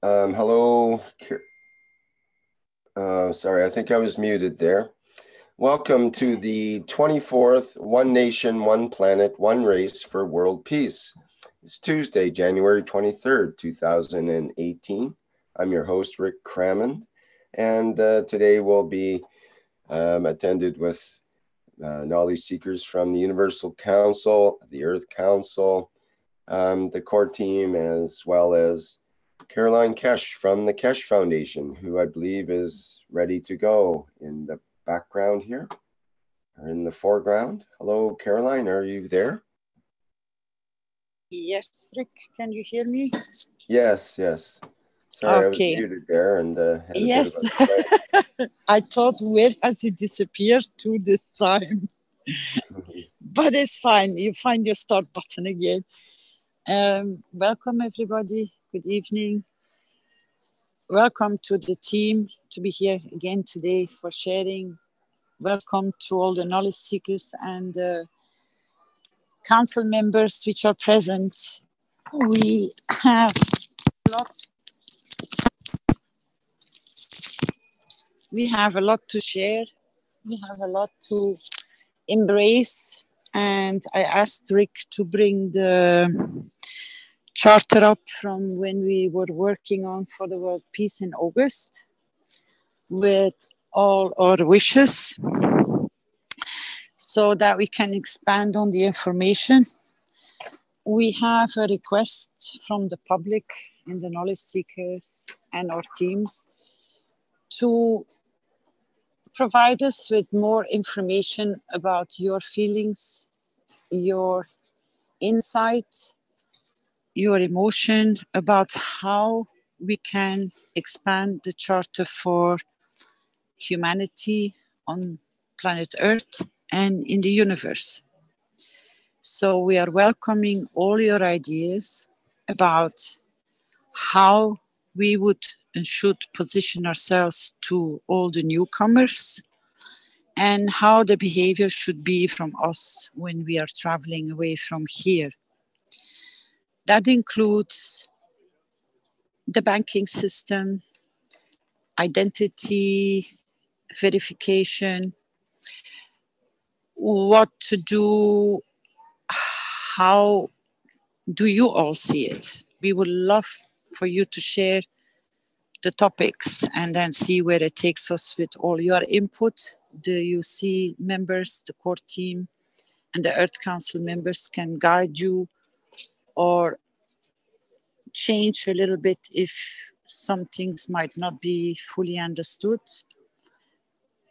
Hello. Sorry, I think I was muted there. Welcome to the 24th One Nation, One Planet, One Race for World Peace. It's Tuesday, January 23rd, 2018. I'm your host, Rick Crammond, and today we'll be attended with knowledge seekers from the Universal Council, the Earth Council, the core team, as well as Caroline Keshe from the Keshe Foundation, who I believe is ready to go in the background here, or in the foreground. Hello, Caroline, are you there? Yes, Rick, can you hear me? Yes. Sorry, I was Okay. muted there and had a bit of Yes. a delay. I thought, where has he disappeared to this time? But it's fine. You find your start button again. Welcome, everybody. Good evening. Welcome to the team to be here again today for sharing. Welcome to all the knowledge seekers and council members which are present. We have a lot. We have a lot to share. We have a lot to embrace. And I asked Rick to bring the charter up from when we were working on for the world peace in August with all our wishes so that we can expand on the information. We have a request from the public and the knowledge seekers and our teams to provide us with more information about your feelings, your insight, your emotion about how we can expand the charter for humanity on planet Earth and in the universe. So we are welcoming all your ideas about how we would and should position ourselves to all the newcomers and how the behavior should be from us when we are traveling away from here. That includes the banking system, identity verification, what to do, how do you all see it? We would love for you to share the topics and then see where it takes us with all your input. The UC members, the core team, and the Earth Council members can guide you or change a little bit if some things might not be fully understood.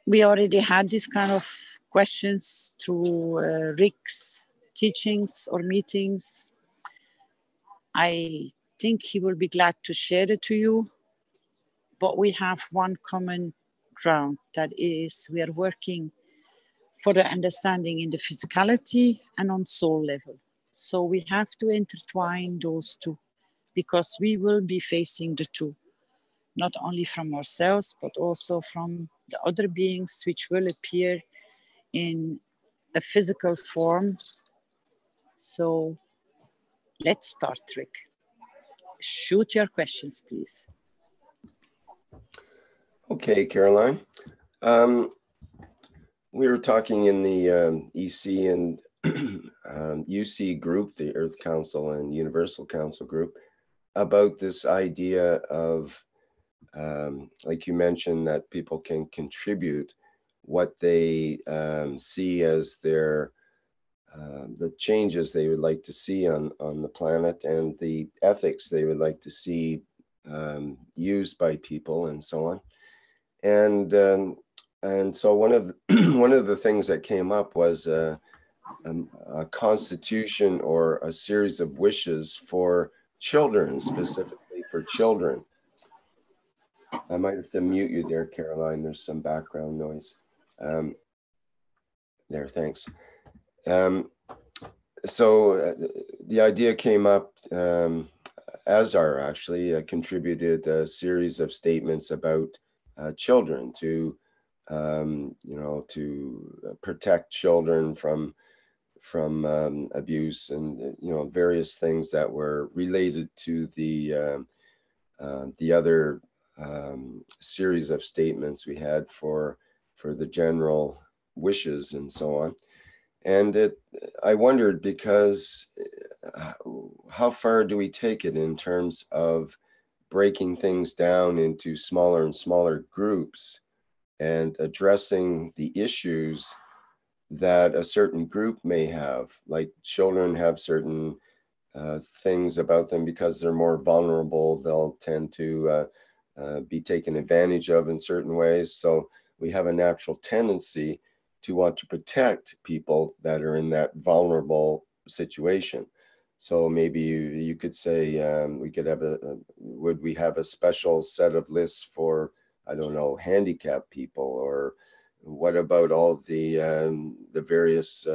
We already had these kind of questions through Rick's teachings or meetings. I think he will be glad to share it to you. But we have one common ground, that is we are working for the understanding in the physicality and on soul level. So we have to intertwine those two because we will be facing the two, not only from ourselves, but also from the other beings which will appear in a physical form. So let's start, Rick. Shoot your questions, please. Okay, Caroline. We were talking in the EC and UC group, the Earth Council and Universal Council group, about this idea of, like you mentioned, that people can contribute what they see as their the changes they would like to see on the planet and the ethics they would like to see used by people and so on. And so one of the, one of the things that came up was a constitution or a series of wishes for children, specifically for children. I might have to mute you there, Caroline. There's some background noise. There, thanks. So the idea came up, Azar actually contributed a series of statements about children to, to protect children from abuse and, various things that were related to the the other series of statements we had for the general wishes and so on. And I wondered, because how far do we take it in terms of breaking things down into smaller and smaller groups and addressing the issues that a certain group may have, like children have certain things about them because they're more vulnerable. They'll tend to be taken advantage of in certain ways. So we have a natural tendency to want to protect people that are in that vulnerable situation. So maybe you could say we could have would we have a special set of lists for, I don't know, handicapped people? Or what about all the various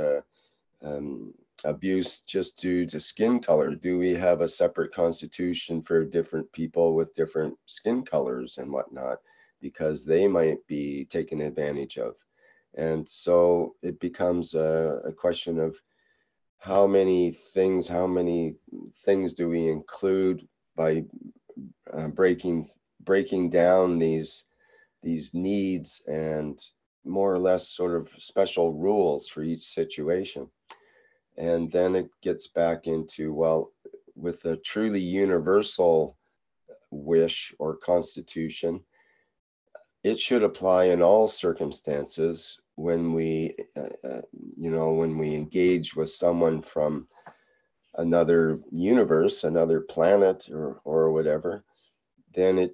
abuse just due to skin color? Do we have a separate constitution for different people with different skin colors and whatnot, because they might be taken advantage of? And so it becomes a question of how many things do we include by breaking down these needs and more or less sort of special rules for each situation. And then it gets back into, well, with a truly universal wish or constitution, it should apply in all circumstances when we, when we engage with someone from another universe, another planet, or whatever. Then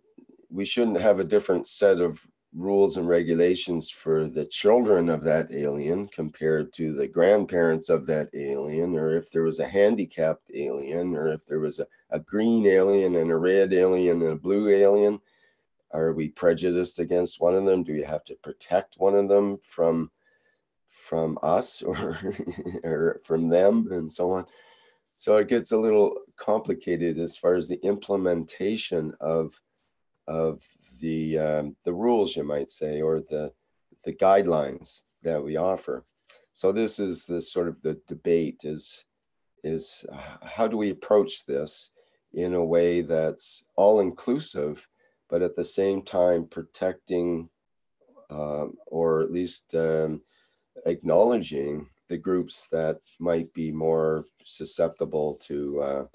we shouldn't have a different set of rules and regulations for the children of that alien compared to the grandparents of that alien, or if there was a handicapped alien, or if there was a green alien and a red alien and a blue alien. Are we prejudiced against one of them? Do we have to protect one of them from us or, or from them, and so on? So it gets a little complicated as far as the implementation of the rules, you might say, or the guidelines that we offer. So this is the sort of the debate is how do we approach this in a way that's all inclusive, but at the same time protecting or at least acknowledging the groups that might be more susceptible to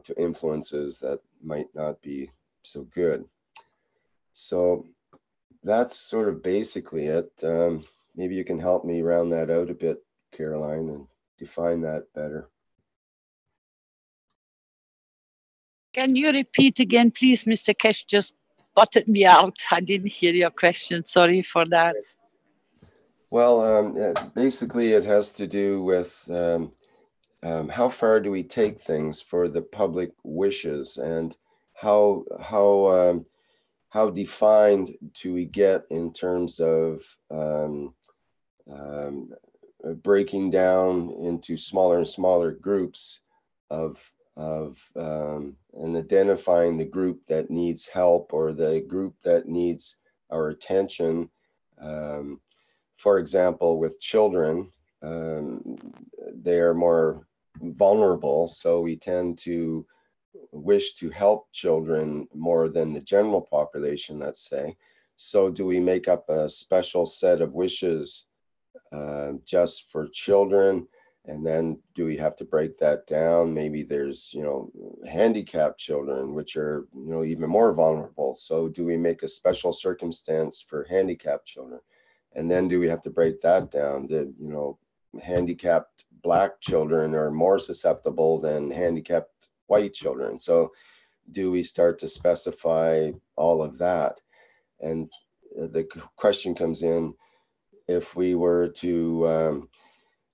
to influences that might not be so good. So that's sort of basically it. Maybe you can help me round that out a bit, Caroline, and define that better. Can you repeat again, please? Mr. Keshe just butted me out. I didn't hear your question. Sorry for that. Well, basically it has to do with how far do we take things for the public wishes, and how defined do we get in terms of breaking down into smaller and smaller groups of and identifying the group that needs help or the group that needs our attention. For example, with children, they are more vulnerable, so we tend to wish to help children more than the general population, let's say. So do we make up a special set of wishes just for children? And then do we have to break that down? Maybe there's, handicapped children, which are, even more vulnerable. So do we make a special circumstance for handicapped children? And then do we have to break that down? That, handicapped Black children are more susceptible than handicapped white children. So do we start to specify all of that? And the question comes in, if we were to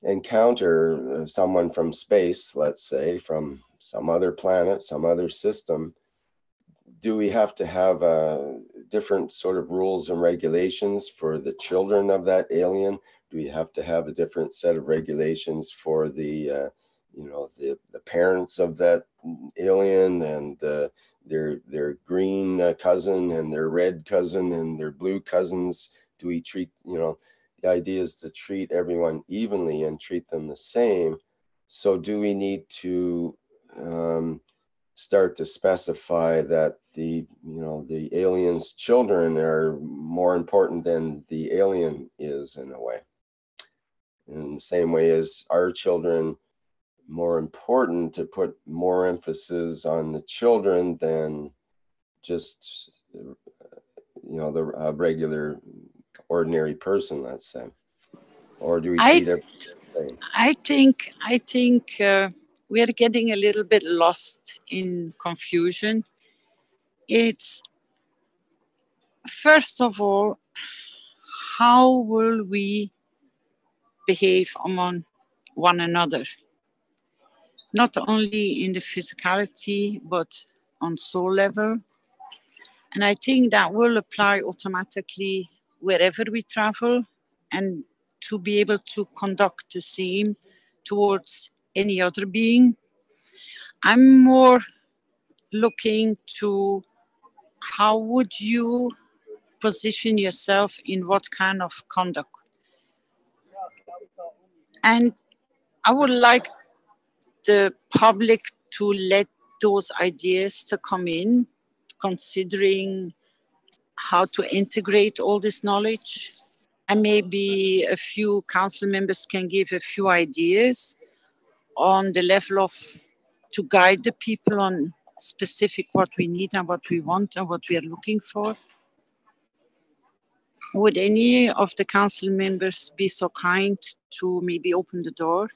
encounter someone from space, let's say, from some other planet, some other system, do we have to have different sort of rules and regulations for the children of that alien? Do we have to have a different set of regulations for the parents of that alien and their green cousin and their red cousin and their blue cousins? Do we treat, the idea is to treat everyone evenly and treat them the same. So do we need to start to specify that the aliens' children are more important than the alien is, in a way. In the same way as our children more important, to put more emphasis on the children than just the regular ordinary person, let's say. Or do we treat everything the same? I think we are getting a little bit lost in confusion. It's, first of all, how will we behave among one another? Not only in the physicality, but on soul level. And I think that will apply automatically wherever we travel, and to be able to conduct the same towards any other being. I'm more looking to how would you position yourself in what kind of conduct. And I would like the public to let those ideas to come in, considering how to integrate all this knowledge. And maybe a few council members can give a few ideas on the level of, to guide the people on specific what we need and what we want and what we are looking for. Would any of the council members be so kind to maybe open the door?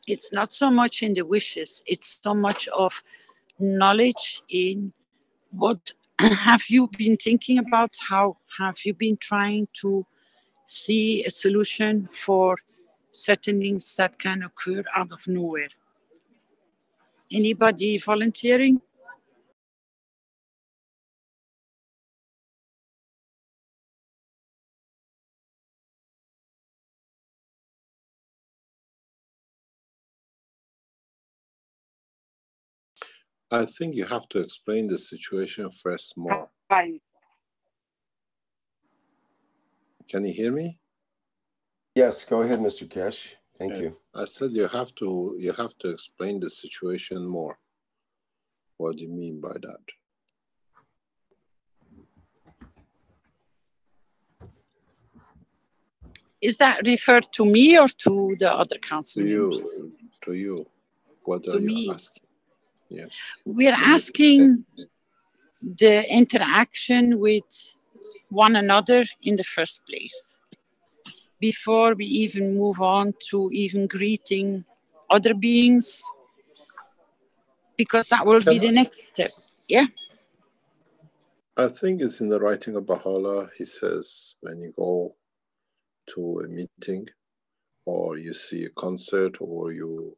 It's not so much in the wishes, it's so much of knowledge in what have you been thinking about, how have you been trying to see a solution for certain things that can occur out of nowhere. Anybody volunteering? I think you have to explain the situation first more. Can you hear me? Yes, go ahead, Mr. Keshe. Thank you. I said you have to explain the situation more. What do you mean by that? Is that referred to me or to the other council members? To you. What to are you me. asking? Yeah. We're asking the interaction with one another in the first place, before we even move on to even greeting other beings, because that will be the next step. Yeah. I think it's in the writing of Baha'u'llah. He says when you go to a meeting, or you see a concert, or you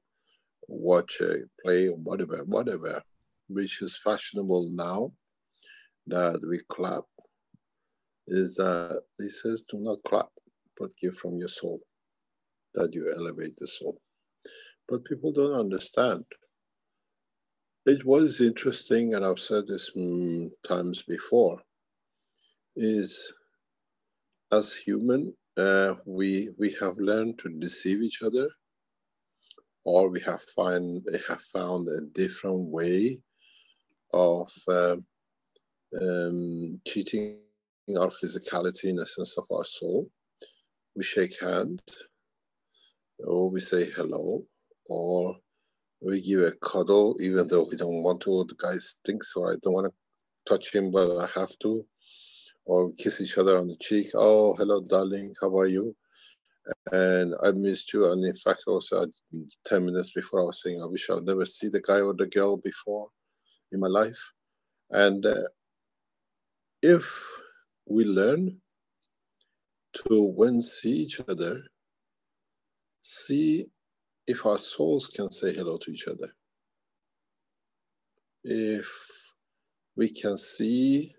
watch a play, or whatever, which is fashionable now, that we clap, is that he says, do not clap, but give from your soul, that you elevate the soul. But people don't understand. It was interesting, and I've said this times before, is as human, we have learned to deceive each other, or we have found a different way of cheating our physicality in the sense of our soul. We shake hands, or we say hello, or we give a cuddle even though we don't want to. The guy stinks, or I don't want to touch him, but I have to. Or we kiss each other on the cheek. Oh, hello, darling, how are you? And I missed you. And in fact, also 10 minutes before, I was saying, I wish I'd never see the guy or the girl before in my life. And if we learn to, when see each other, see if our souls can say hello to each other. If we can see,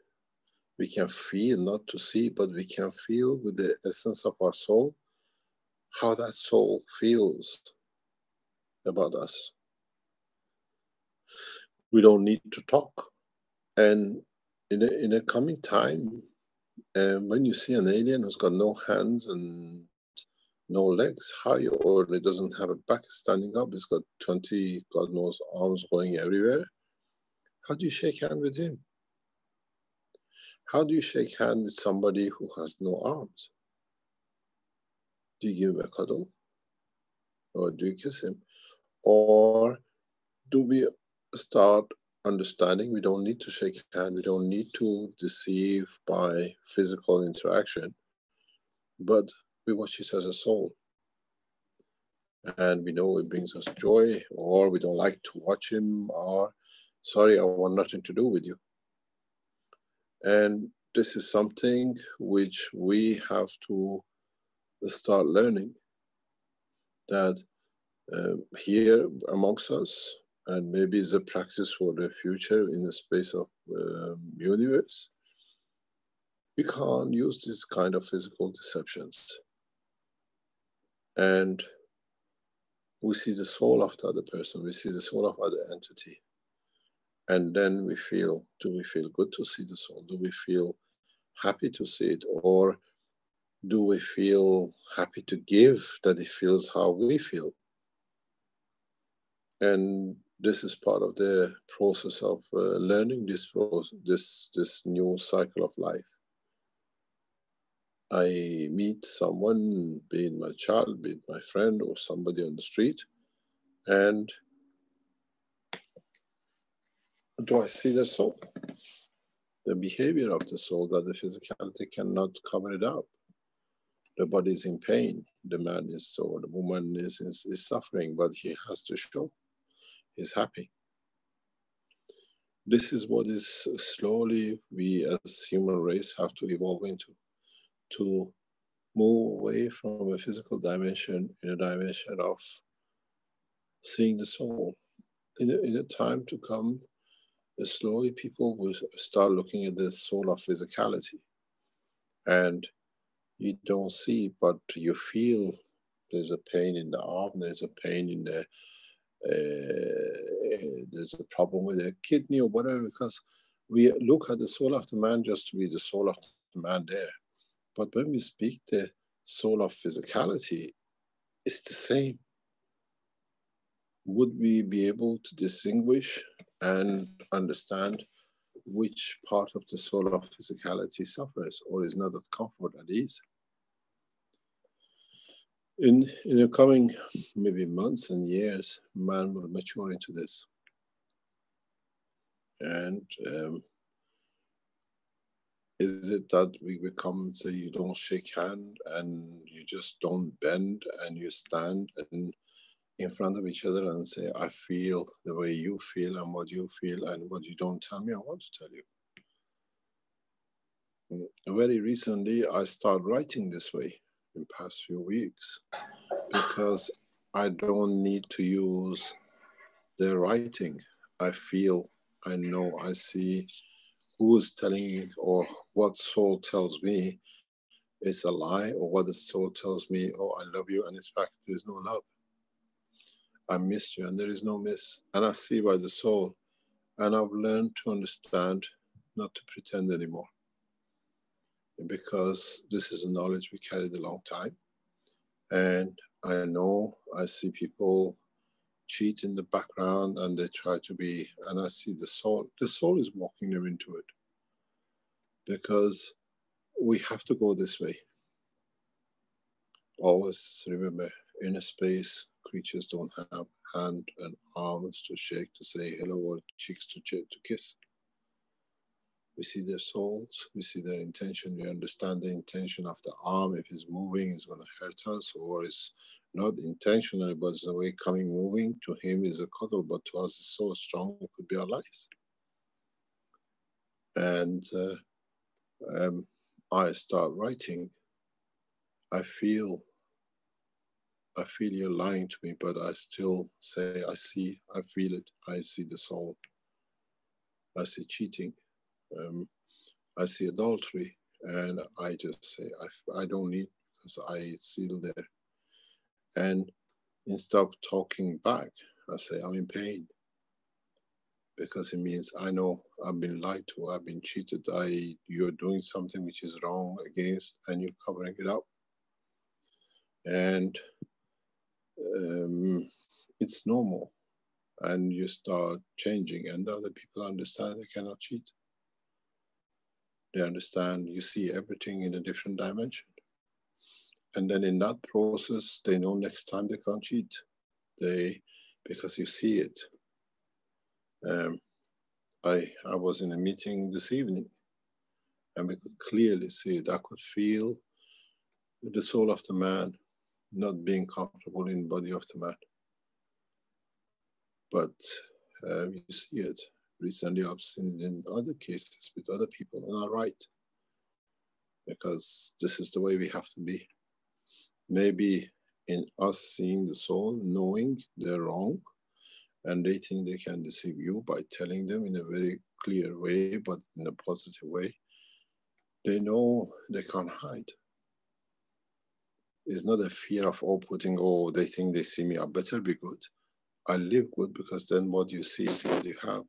we can feel, not to see, but we can feel with the essence of our soul, how that soul feels about us. We don't need to talk. And in a coming time, when you see an alien who's got no hands and no legs, high, or it doesn't have a back standing up. It's got 20, God knows, arms going everywhere. How do you shake hand with him? How do you shake hand with somebody who has no arms? Do you give him a cuddle? Or do you kiss him? Or do we start understanding we don't need to shake hand, we don't need to deceive by physical interaction, but we watch it as a soul. And we know it brings us joy, or we don't like to watch him, or sorry, I want nothing to do with you. And this is something which we have to start learning, that here amongst us, and maybe it's a practice for the future in the space of universe, we can't use this kind of physical deceptions. And we see the soul of the other person, we see the soul of other entity. And then we feel, do we feel good to see the soul? Do we feel happy to see it? Or do we feel happy to give that it feels how we feel? And this is part of the process of learning this new cycle of life. I meet someone, be it my child, be it my friend, or somebody on the street, and do I see their soul? The behavior of the soul, that the physicality cannot cover it up. The body is in pain, the man is, or the woman is suffering, but he has to show he's happy. This is what is slowly we as human race have to evolve into, to move away from a physical dimension in a dimension of seeing the soul. In a time to come, slowly people will start looking at the soul of physicality. And you don't see, but you feel there's a pain in the arm, there's a pain in the, there's a problem with a kidney or whatever, because we look at the soul of the man just to be the soul of the man there. But when we speak the soul of physicality, it's the same. Would we be able to distinguish and understand which part of the soul of physicality suffers or is not at comfort and ease? In the coming maybe months and years, man will mature into this. And is it that we become and say you don't shake hand and you just don't bend and you stand and in front of each other and say, I feel the way you feel and what you feel, and what you don't tell me, I want to tell you. Very recently, I started writing this way in past few weeks, because I don't need to use the writing. I feel, I know, I see who is telling me, or what soul tells me is a lie, or what the soul tells me, oh, I love you, and in fact, there is no love. I missed you, and there is no miss. And I see by the soul, and I've learned to understand not to pretend anymore. Because this is a knowledge we carried a long time. And I know, I see people cheat in the background and they try to be, and I see the soul is walking them into it. Because we have to go this way. Always remember, in a space, creatures don't have hand and arms to shake, to say hello, or cheeks to kiss. We see their souls, we see their intention, we understand the intention of the arm. If it's moving, it's going to hurt us, or it's not intentional, but it's the way coming, moving. To him is a cuddle, but to us it's so strong, it could be our lives. And I start writing. I feel you're lying to me, but I still say, I see, I feel it, I see the soul. I see cheating. I see adultery, and I just say, I don't need, because I seal there. And instead of talking back, I say, I'm in pain. Because it means I know I've been lied to, I've been cheated, you're doing something which is wrong against, and you're covering it up. And it's normal. And you start changing, and the other people understand they cannot cheat. They understand you see everything in a different dimension. And then in that process, they know next time they can't cheat. Because you see it. I was in a meeting this evening, and we could clearly see it. I could feel the soul of the man not being comfortable in the body of the man. But you see it. Recently I've seen it in other cases with other people, and are right. Because this is the way we have to be. Maybe in us seeing the soul, knowing they're wrong, and they think they can deceive you by telling them in a very clear way, but in a positive way. They know they can't hide. It's not a fear of outputting, oh, they think they see me, I better be good. I live good, because then what you see is what you have.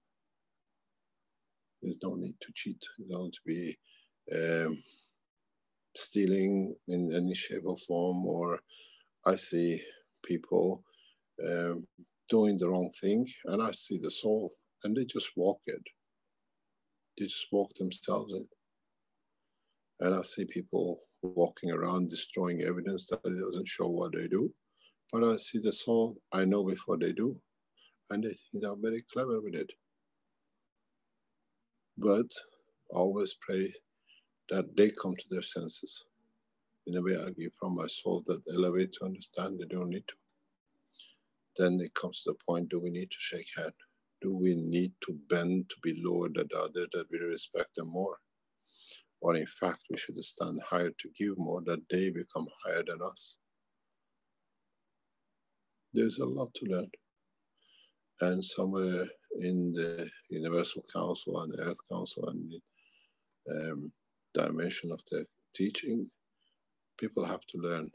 There's no need to cheat. You don't be stealing in any shape or form, or I see people doing the wrong thing, and I see the soul, and they just walk it. They just walk themselves in. And I see people walking around destroying evidence that it doesn't show what they do. But I see the soul, I know before they do, and they think they're very clever with it. But I always pray that they come to their senses. In a way, I give from my soul that elevate to understand they don't need to. Then it comes to the point, do we need to shake hand? Do we need to bend to be lower than the other, that we respect them more? Or in fact, we should stand higher to give more, that they become higher than us. There's a lot to learn. And somewhere in the Universal Council and the Earth Council and the dimension of the teaching, people have to learn.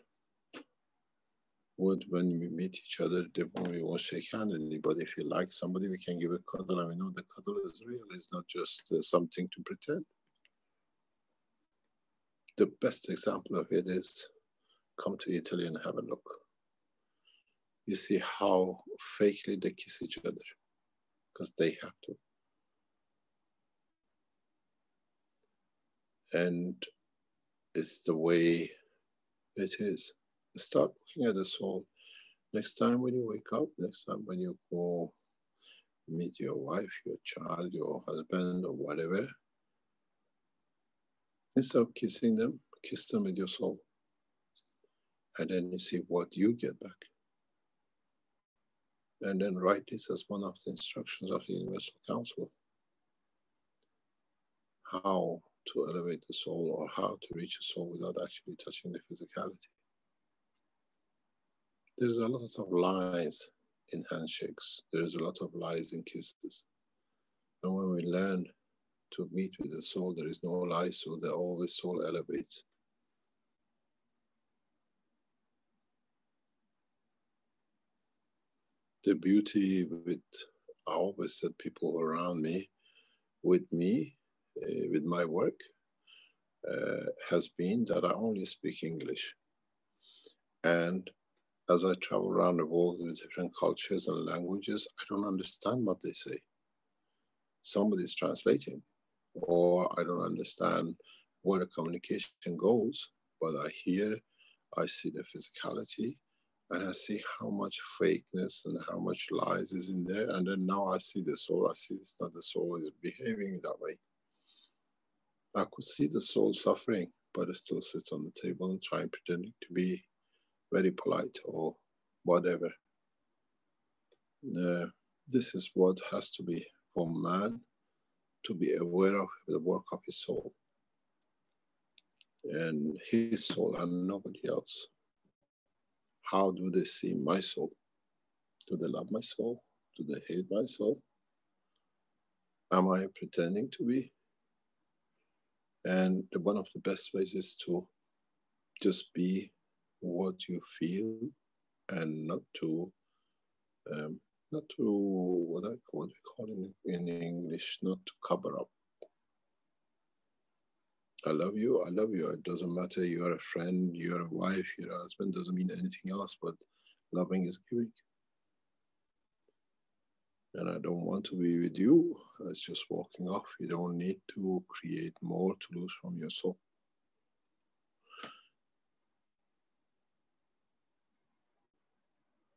When we meet each other, we won't shake hands with anybody. If you like somebody, we can give a cuddle, and we know the cuddle is real. It's not just something to pretend. The best example of it is, come to Italy and have a look. You see how fakely they kiss each other, because they have to. And it's the way it is. Start looking at the soul. Next time when you wake up, next time when you go meet your wife, your child, your husband, or whatever, instead of kissing them, kiss them with your soul. And then you see what you get back. And then write this as one of the instructions of the Universal Council. How to elevate the soul, or how to reach the soul without actually touching the physicality. There's a lot of lies in handshakes. There's a lot of lies in kisses. And when we learn to meet with the soul, there is no lie, so the always soul elevates. The beauty with, I always said, people around me, with my work, has been that I only speak English. And as I travel around the world with different cultures and languages, I don't understand what they say. Somebody's translating, or I don't understand where the communication goes, but I hear, I see the physicality, and I see how much fakeness and how much lies is in there. And then now I see the soul. I see it's not the soul is behaving that way. I could see the soul suffering, but it still sits on the table and trying pretending to be very polite or whatever. This is what has to be for man to be aware of the work of his soul. And his soul and nobody else. How do they see my soul? Do they love my soul? Do they hate my soul? Am I pretending to be? And one of the best ways is to just be what you feel, and not to what we call in English, not to cover up. I love you, I love you. It doesn't matter, you're a friend, you're a wife, you're a husband, doesn't mean anything else, but loving is giving. And I don't want to be with you. It's just walking off. You don't need to create more to lose from your soul.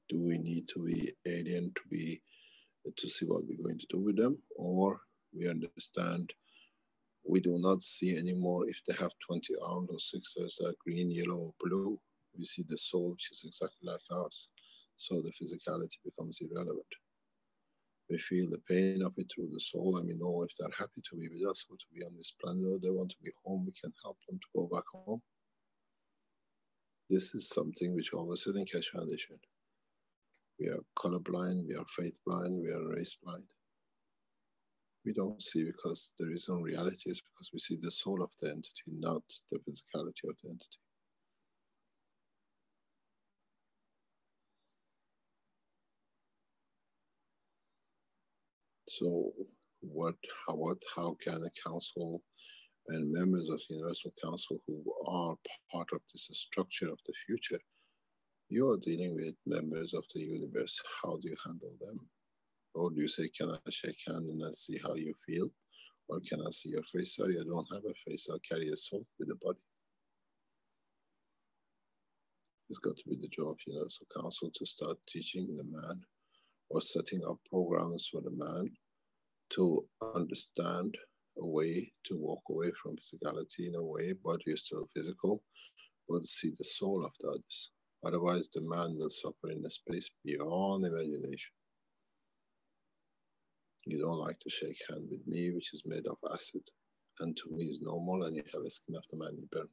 Do we need to be alien to see what we're going to do with them? Or we understand we do not see anymore if they have 20 arms or 6 that are green, yellow, or blue. We see the soul, which is exactly like ours. So the physicality becomes irrelevant. We feel the pain of it through the soul, and we know if they're happy to be with us or to be on this planet, or they want to be home, we can help them to go back home. This is something which always said in Keshe Foundation. We are colorblind, we are faith blind, we are race blind. We don't see because there is no reality, it's because we see the soul of the entity, not the physicality of the entity. So how can a council and members of the Universal Council who are part of this structure of the future, you are dealing with members of the universe, how do you handle them? Or do you say, can I shake hand and let's see how you feel? Or can I see your face? Sorry, I don't have a face, I'll carry a soul with a body. It's got to be the job of the Universal Council to start teaching the man or setting up programs for the man to understand a way to walk away from physicality in a way, but you're still physical, but see the soul of the others. Otherwise, the man will suffer in a space beyond imagination. You don't like to shake hand with me, which is made of acid, and to me is normal, and you have a skin of the man you burn.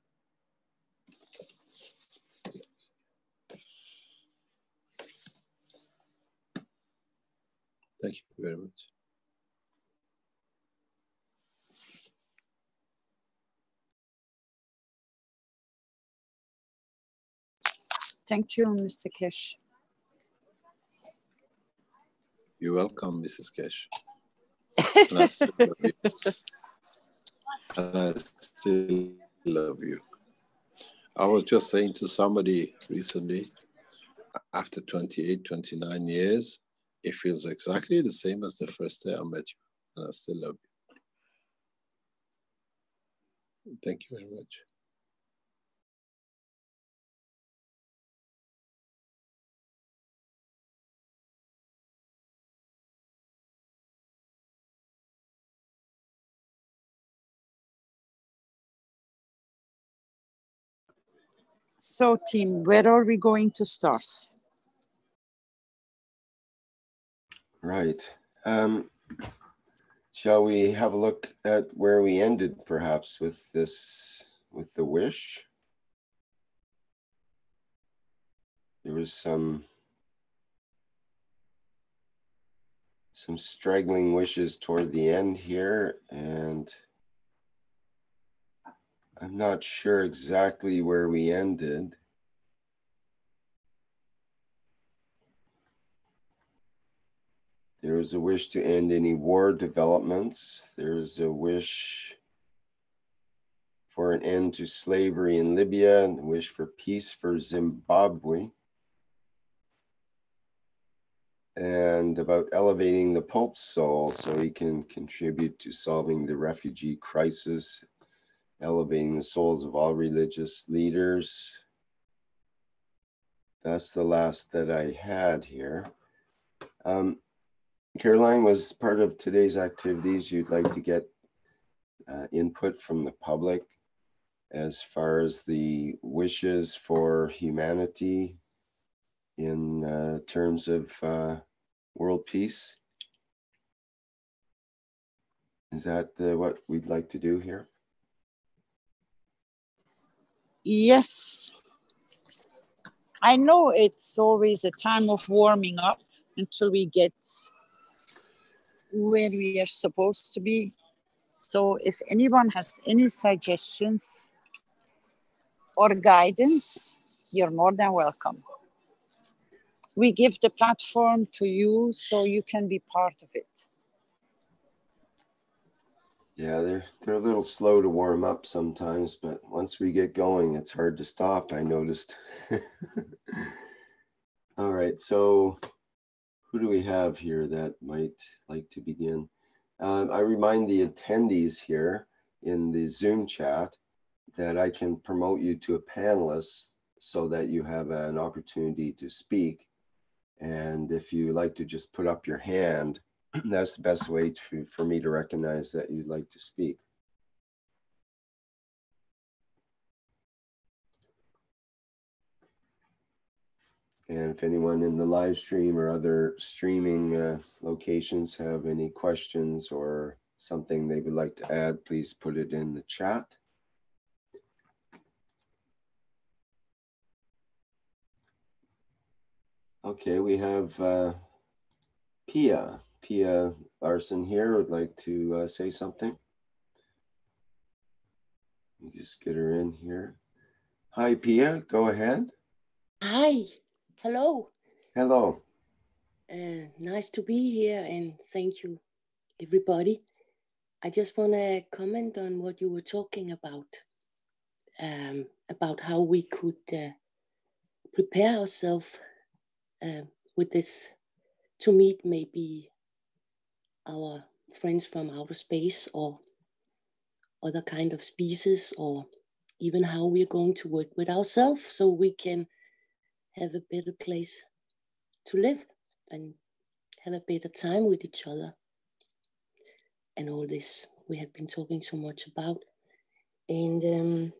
Thank you very much. Thank you, Mr. Keshe. You're welcome, Mrs. Keshe. And I still love you. And I still love you. I was just saying to somebody recently, after 28, 29 years, it feels exactly the same as the first day I met you. And I still love you. Thank you very much. So, team, where are we going to start? Right. Shall we have a look at where we ended, perhaps, with the wish? There was some straggling wishes toward the end here, and I'm not sure exactly where we ended. There was a wish to end any war developments. There was a wish for an end to slavery in Libya, and a wish for peace for Zimbabwe, and about elevating the Pope's soul so he can contribute to solving the refugee crisis, elevating the souls of all religious leaders. That's the last that I had here. Caroline, was part of today's activities you'd like to get input from the public as far as the wishes for humanity in terms of world peace? Is that what we'd like to do here? Yes. I know it's always a time of warming up until we get where we are supposed to be. So if anyone has any suggestions or guidance, you're more than welcome. We give the platform to you so you can be part of it. Yeah, they're a little slow to warm up sometimes, but once we get going, it's hard to stop, I noticed. All right, so who do we have here that might like to begin? I remind the attendees here in the Zoom chat that I can promote you to a panelist so that you have an opportunity to speak. And if you like to just put up your hand, that's the best way for me to recognize that you'd like to speak. And if anyone in the live stream or other streaming locations have any questions or something they would like to add, please put it in the chat. Okay, we have Pia Larson here would like to say something. Let me just get her in here. Hi, Pia, go ahead. Hi, hello. Hello. Nice to be here, and thank you, everybody. I just want to comment on what you were talking about how we could prepare ourselves with this to meet maybe our friends from outer space or other kind of species, or even how we're going to work with ourselves so we can have a better place to live and have a better time with each other. And all this we have been talking so much about. And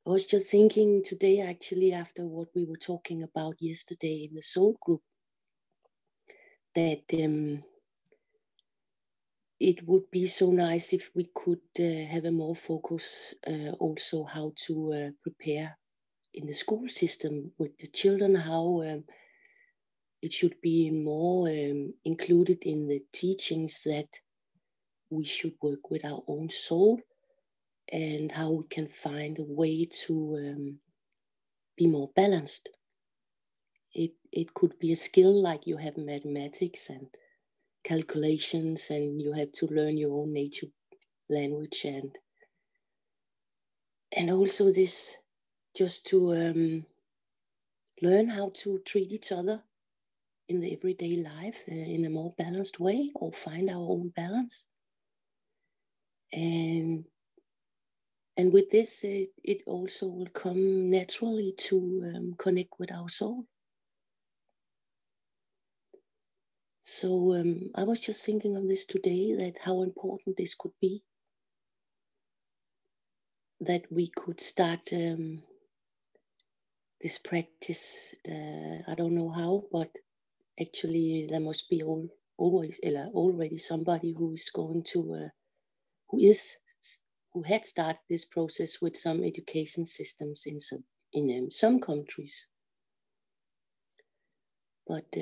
I was just thinking today, actually, after what we were talking about yesterday in the Soul group, that it would be so nice if we could have a more focus also how to prepare in the school system with the children, how it should be more included in the teachings that we should work with our own soul, and how we can find a way to be more balanced. It could be a skill like you have mathematics and calculations, and you have to learn your own native language, and also this just to learn how to treat each other in the everyday life in a more balanced way, or find our own balance. And with this, it also will come naturally to connect with our soul. So I was just thinking of this today, that how important this could be, that we could start this practice. I don't know how, but actually there must be already somebody who is going to, who had started this process with some education systems in some countries. But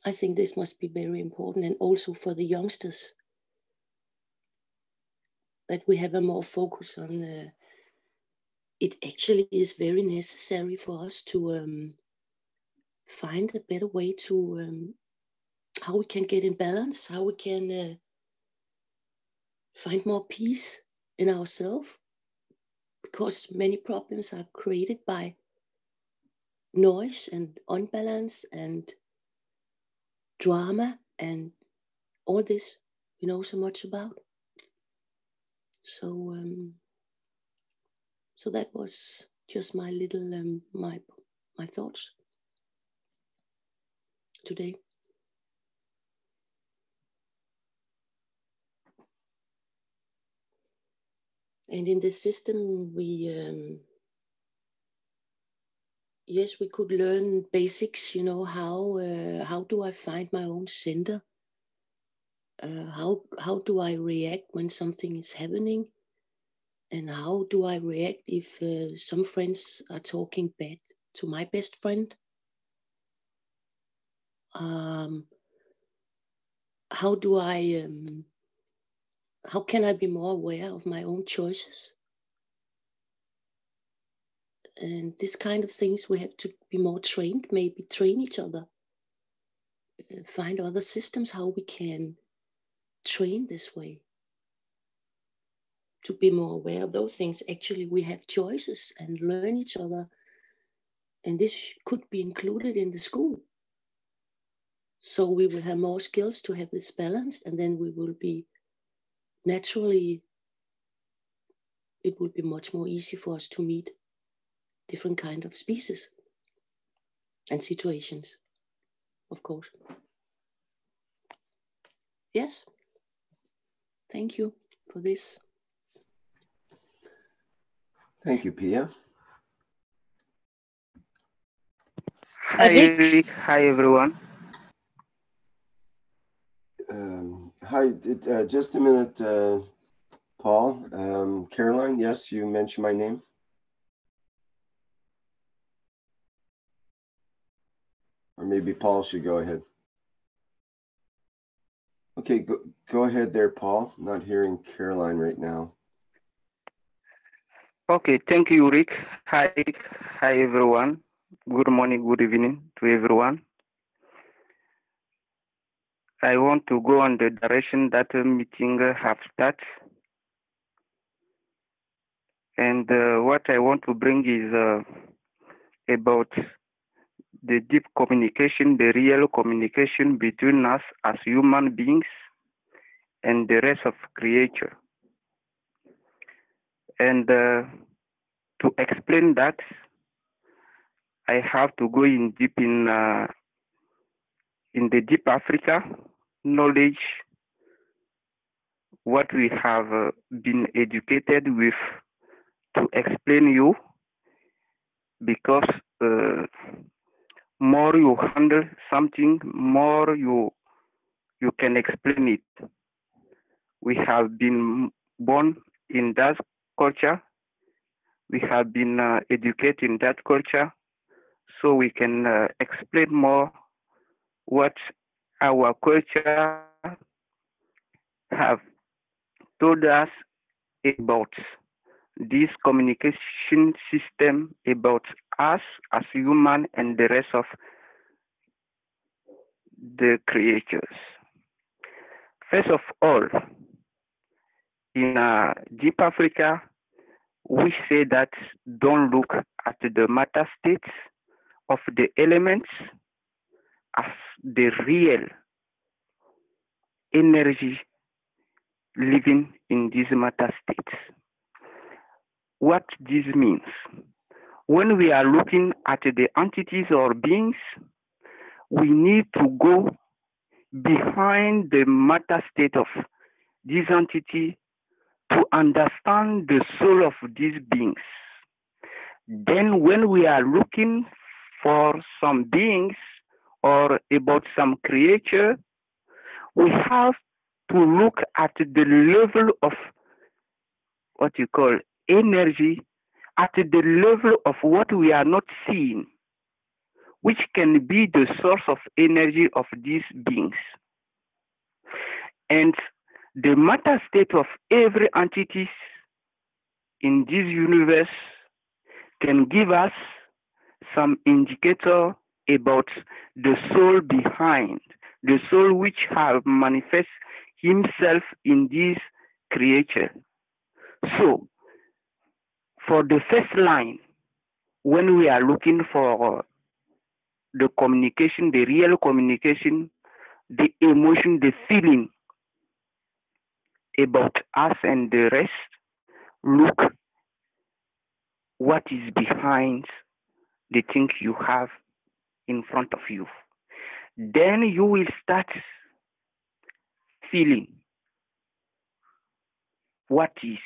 I think this must be very important, and also for the youngsters, that we have a more focus on. It actually is very necessary for us to find a better way to how we can get in balance, how we can find more peace in ourselves, because many problems are created by noise and unbalance and drama and all this we know so much about. So so that was just my little my thoughts today. And in this system, we yes, we could learn basics. You know, how do I find my own center? How do I react when something is happening? And how do I react if some friends are talking bad to my best friend? How do how can I be more aware of my own choices? And this kind of things we have to be more trained, maybe train each other, find other systems how we can train this way. to be more aware of those things. Actually, we have choices and learn each other. And this could be included in the school. So we will have more skills to have this balanced, and then we will be naturally, it would be much more easy for us to meet different kind of species and situations, of course. Yes. Thank you for this. Thank you, Pia. Hi, Rick? Rick. Hi, everyone. Hi, just a minute, Paul. Caroline, yes, you mentioned my name. Or maybe Paul should go ahead. Okay, go ahead there, Paul. I'm not hearing Caroline right now. Okay, thank you, Rick. Hi, everyone. Good morning, good evening to everyone. I want to go on the direction that the meeting have started. And what I want to bring is about the deep communication, the real communication between us as human beings and the rest of creature. And to explain that, I have to go in deep in the deep Africa knowledge, what we have been educated with to explain you, because more you handle something, more you can explain it. We have been born in that culture. We have been educated in that culture, so we can explain more what our culture have told us about this communication system, about us as human and the rest of the creatures. First of all, in deep Africa, we say that don't look at the matter states of the elements as the real energy living in these matter states. What this means, when we are looking at the entities or beings, we need to go behind the matter state of this entity to understand the soul of these beings. Then when we are looking for some beings or about some creature, we have to look at the level of what you call energy, at the level of what we are not seeing, which can be the source of energy of these beings. And the matter state of every entity in this universe can give us some indicator about the soul behind, the soul which have manifest himself in this creature. So, for the first line, when we are looking for the communication, the real communication, the emotion, the feeling about us and the rest, look what is behind the thing you have in front of you. Then you will start feeling what is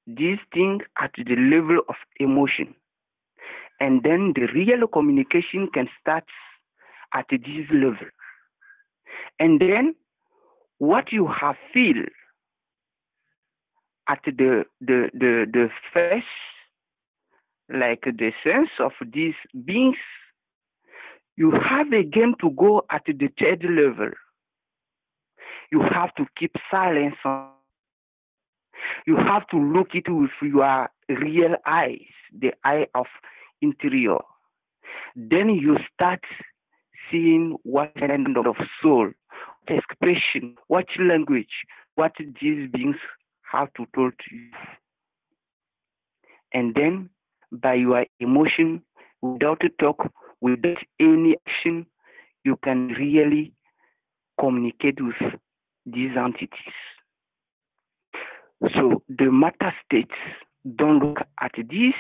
this thing at the level of emotion. And then the real communication can start at this level. And then what you have feel at the first, like the sense of these beings, you have again to go at the third level. You have to keep silence on. You have to look it with your real eyes, the eye of interior. Then you start seeing what kind of soul, what expression, what language, what these beings have to tell to you. And then by your emotion, without a talk, without any action, you can really communicate with these entities. So the matter states, don't look at this.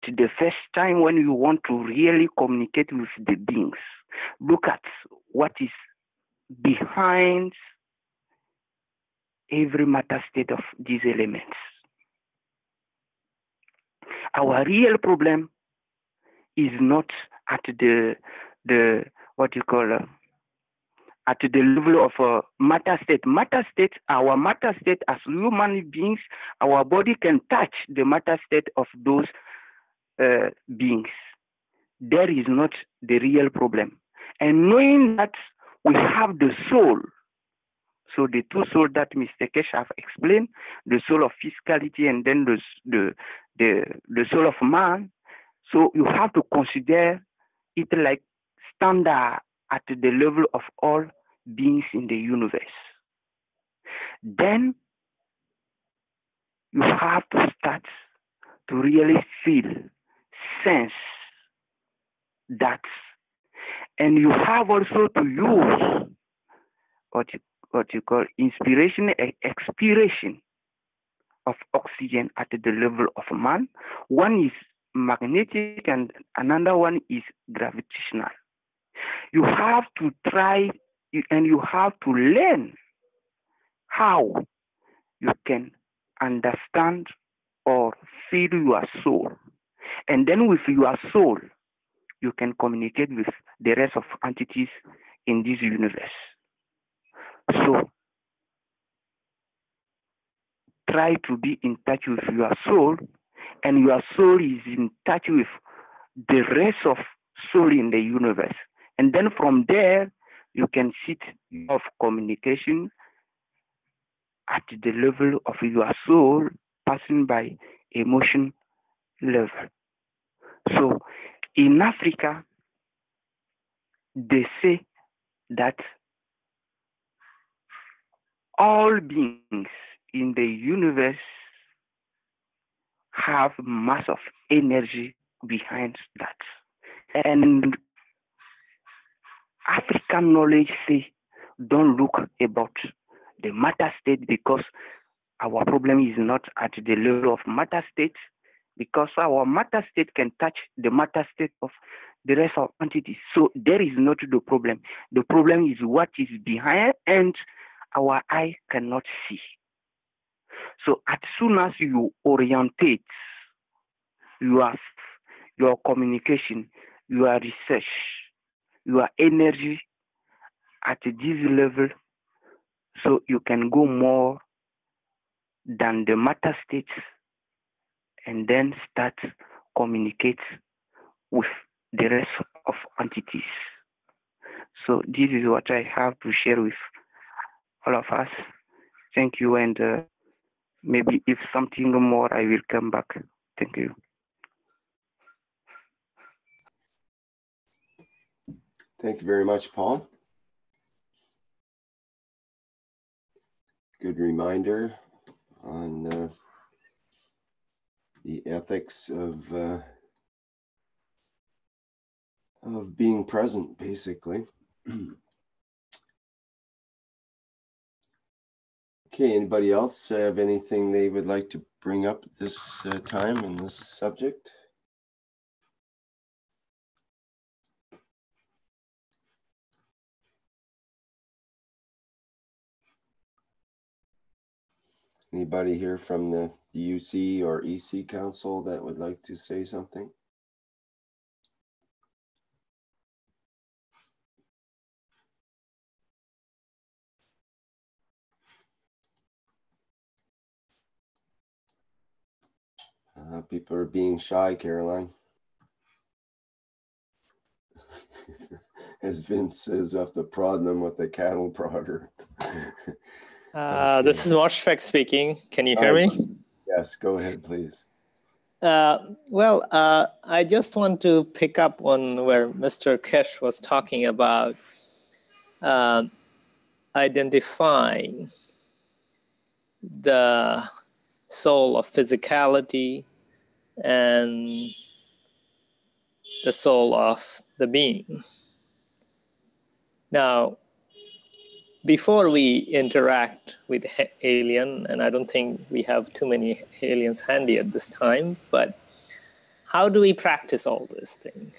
The first time when you want to really communicate with the beings, look at what is behind every matter state of these elements. Our real problem is not at the what you call at the level of matter state. Matter state, our matter state as human beings, our body can touch the matter state of those beings. There is not the real problem. And knowing that we have the soul, so the two souls that Mr. Keshe have explained, the soul of physicality and then the soul of man. So you have to consider it like standard at the level of all beings in the universe. Then you have to start to really feel, sense that. And you have also to use what you call inspiration and expiration of oxygen at the level of man. One is magnetic and another one is gravitational. You have to try and you have to learn how you can understand or feel your soul. And then with your soul, you can communicate with the rest of entities in this universe. So try to be in touch with your soul, and your soul is in touch with the rest of soul in the universe. And then from there, you can sit of communication at the level of your soul, passing by emotion level. So in Africa, they say that all beings in the universe have mass of energy behind that. And African knowledge say, don't look about the matter state, because our problem is not at the level of matter state, because our matter state can touch the matter state of the rest of entities. So there is not the problem. The problem is what is behind and our eye cannot see. So as soon as you orientate your communication, your research, your energy at this level, so you can go more than the matter states and then start communicate with the rest of entities. So this is what I have to share with all of us. Thank you, and maybe if something more, I will come back. Thank you. Thank you very much, Paul. Good reminder on the ethics of being present, basically. Okay, anybody else have anything they would like to bring up at this time in this subject? Anybody here from the UC or EC Council that would like to say something? People are being shy, Caroline. As Vince says, have to prod them with the cattle prodder. This is Moshfek speaking. Can you hear me? Yes, go ahead, please. I just want to pick up on where Mr. Keshe was talking about identifying the soul of physicality and the soul of the being. Now, before we interact with alien, and I don't think we have too many aliens handy at this time, but how do we practice all these things?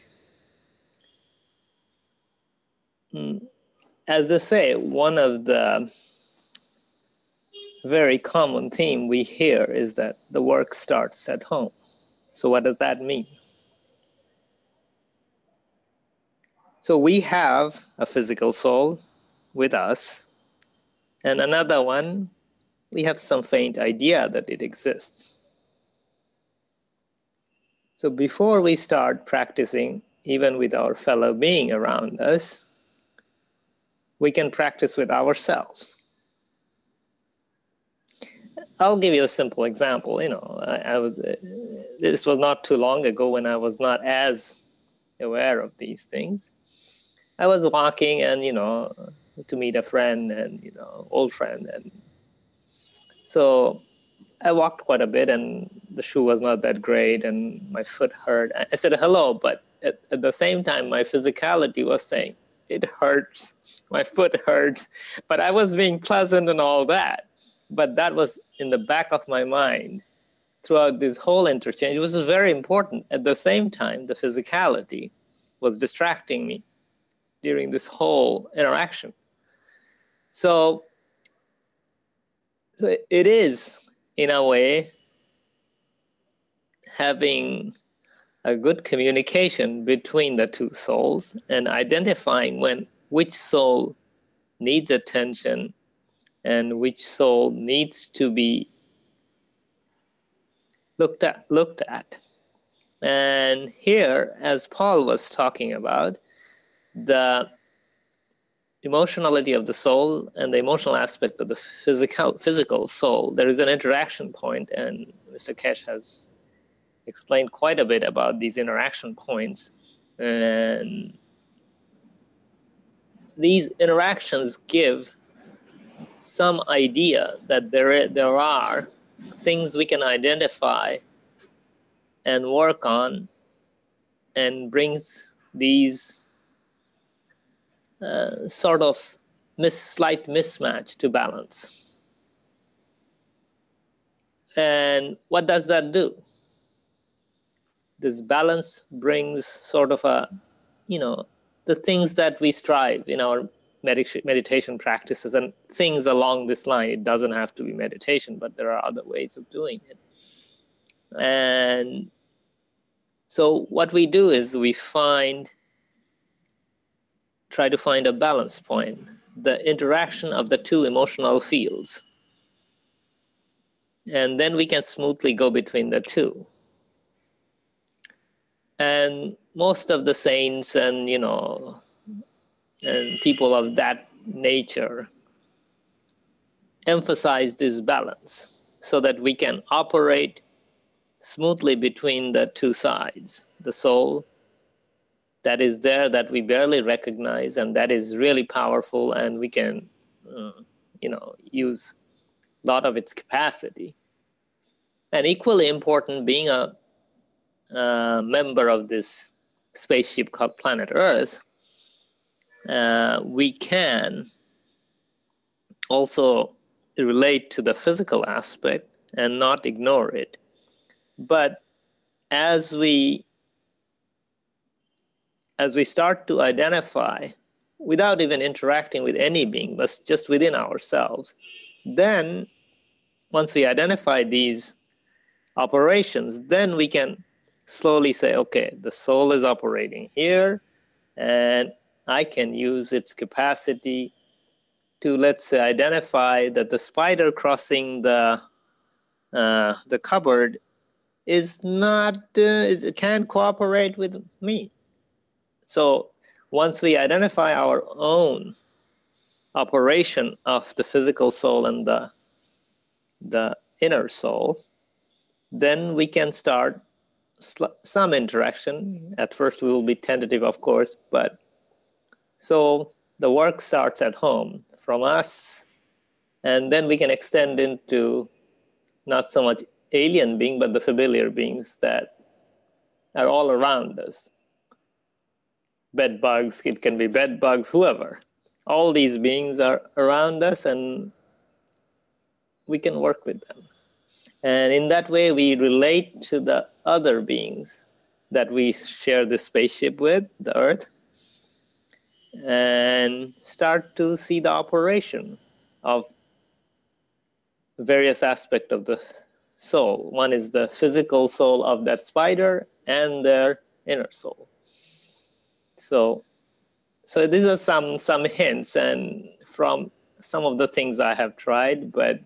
As they say, one of the very common theme we hear is that the work starts at home. So what does that mean? So we have a physical soul with us, and another one, we have some faint idea that it exists. So before we start practicing, even with our fellow being around us, we can practice with ourselves. I'll give you a simple example. This was not too long ago when I was not as aware of these things. I was walking and, to meet a friend and, old friend. And so I walked quite a bit and the shoe was not that great and my foot hurt. I said hello, but at the same time, my physicality was saying, it hurts, my foot hurts, but I was being pleasant and all that. But that was in the back of my mind throughout this whole interchange. It was very important. At the same time, the physicality was distracting me during this whole interaction. So it is, in a way, having a good communication between the two souls and identifying which soul needs attention and which soul needs to be looked at. And here, as Paul was talking about, the emotionality of the soul and the emotional aspect of the physical soul, there is an interaction point, and Mr. Keshe has explained quite a bit about these interaction points. And these interactions give some idea that there are things we can identify and work on, and brings these sort of slight mismatch to balance. And what does that do? This balance brings sort of the things that we strive in our meditation practices and things along this line. It doesn't have to be meditation, but there are other ways of doing it. And so what we do is we try to find a balance point, the interaction of the two emotional fields. And then we can smoothly go between the two. And most of the saints and people of that nature emphasize this balance so that we can operate smoothly between the two sides, the soul that is there that we barely recognize and that is really powerful, and we can use a lot of its capacity. And equally important, being a member of this spaceship called planet Earth, we can also relate to the physical aspect and not ignore it. But as we start to identify, without even interacting with any being, but just within ourselves, then once we identify these operations, then we can slowly say, okay, the soul is operating here, and I can use its capacity to, let's say, identify that the spider crossing the cupboard is not, it can't cooperate with me. So once we identify our own operation of the physical soul and the inner soul, then we can start some interaction. At first we will be tentative, of course, but so the work starts at home from us, and then we can extend into not so much alien being, but the familiar beings that are all around us. Bed bugs, it can be bed bugs, whoever. All these beings are around us and we can work with them. And in that way, we relate to the other beings that we share the spaceship with, the Earth, and start to see the operation of various aspects of the soul. One is the physical soul of that spider and their inner soul. So these are some hints and from some of the things I have tried, but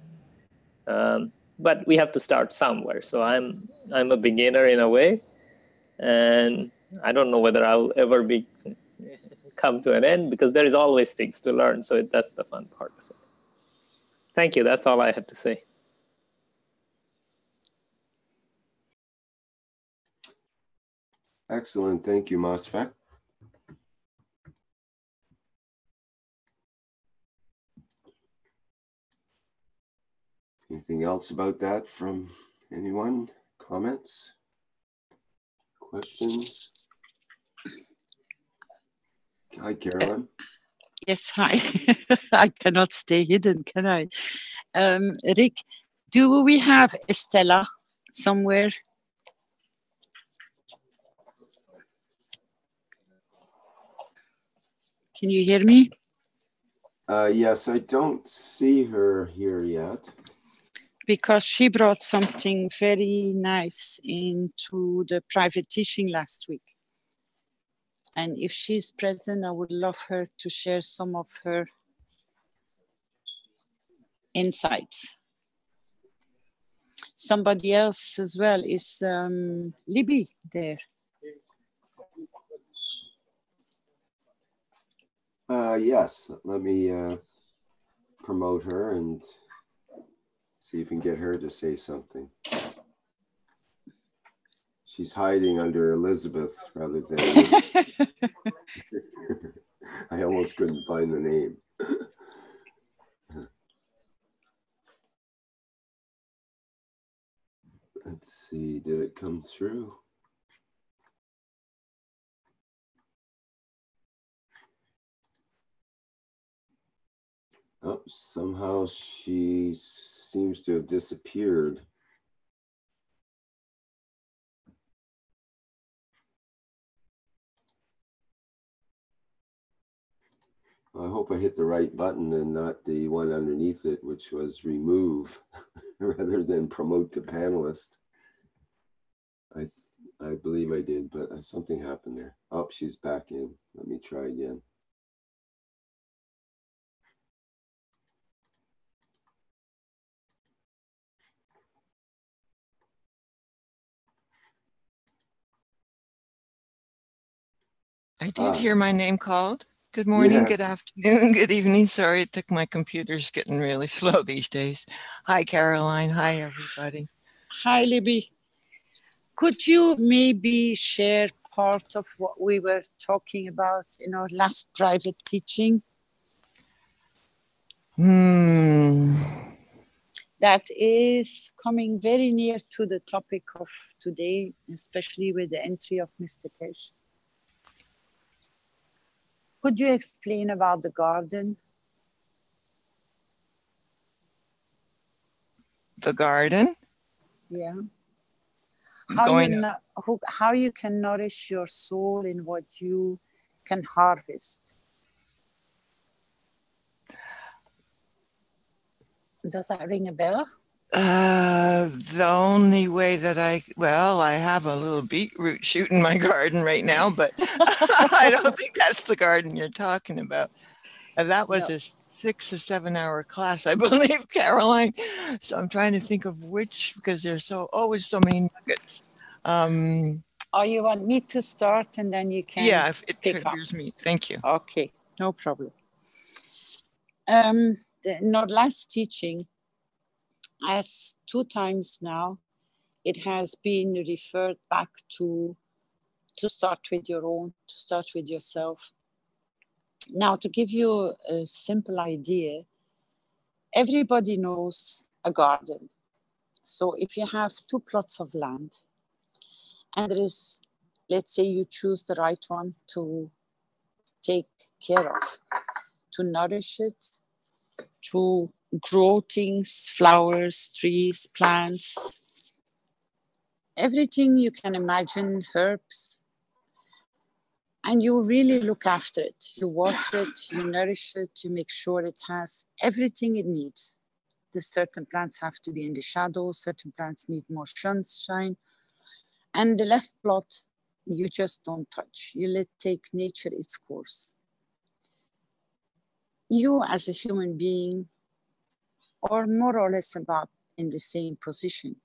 we have to start somewhere. So I'm a beginner in a way, and I don't know whether I'll ever come to an end, because there is always things to learn. So that's the fun part of it. Thank you. That's all I have to say. Excellent. Thank you, Mosfeq. Anything else about that from anyone? Comments? Questions? Hi, Carolyn. Yes, hi. I cannot stay hidden, can I? Rick, do we have Estella somewhere? Can you hear me? Yes, I don't see her here yet. Because she brought something very nice into the private teaching last week. And if she's present, I would love her to share some of her insights. Somebody else as well is Libby there. Yes, let me promote her and see if we can get her to say something. She's hiding under Elizabeth rather than Elizabeth. I almost couldn't find the name. Let's see, did it come through? Oh, somehow she seems to have disappeared. I hope I hit the right button and not the one underneath it, which was remove rather than promote to panelist. I believe I did, but something happened there. Oh, she's back in. Let me try again. I did hear my name called. Good morning, yes. Good afternoon, good evening. Sorry, it took my computer's getting really slow these days. Hi, Caroline. Hi, everybody. Hi, Libby. Could you maybe share part of what we were talking about in our last private teaching? That is coming very near to the topic of today, especially with the entry of Mr. Keshe. Could you explain about the garden? The garden? Yeah. How you can nourish your soul in what you can harvest. Does that ring a bell? The only way that I have a little beetroot shoot in my garden right now, but I don't think that's the garden you're talking about. That was a 6 or 7 hour class, I believe, Caroline. So I'm trying to think of which, because there's always so many nuggets. You want me to start and then you can if it triggers me. Thank you. Okay, no problem. In our last teaching, as 2 times now, it has been referred back to start with your own, to start with yourself. Now, to give you a simple idea, everybody knows a garden. So if you have 2 plots of land, and there is, let's say you choose the right one to take care of, to nourish it, to grow things, flowers, trees, plants, everything you can imagine, herbs, and you really look after it. You water it, you nourish it, you make sure it has everything it needs. The certain plants have to be in the shadow, certain plants need more sunshine, and the left plot, you just don't touch. You let take nature its course. You as a human being are more or less about in the same position.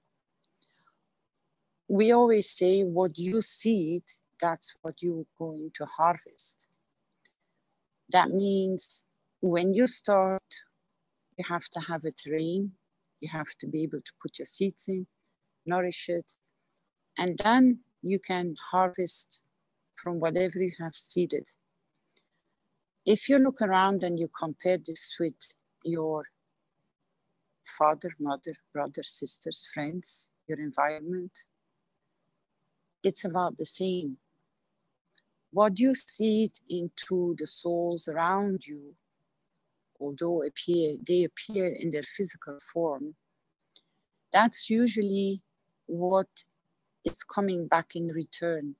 We always say what you seed, that's what you're going to harvest. That means when you start, you have to have a terrain, you have to be able to put your seeds in, nourish it, and then you can harvest from whatever you have seeded. If you look around and you compare this with your father, mother, brother, sisters, friends, your environment, it's about the same. What you seed into the souls around you, although they appear in their physical form, that's usually what is coming back in return.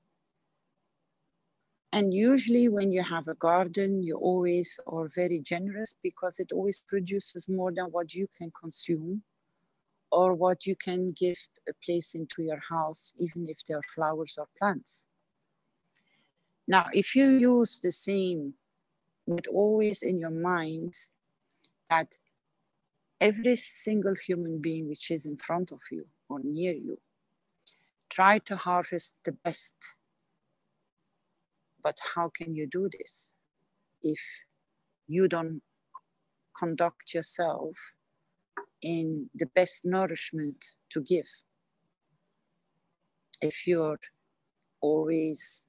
And usually when you have a garden, you always are very generous because it always produces more than what you can consume or what you can give a place into your house, even if they are flowers or plants. Now, if you use the same, but always in your mind that every single human being which is in front of you or near you, try to harvest the best. But how can you do this if you don't conduct yourself in the best nourishment to give? If you're always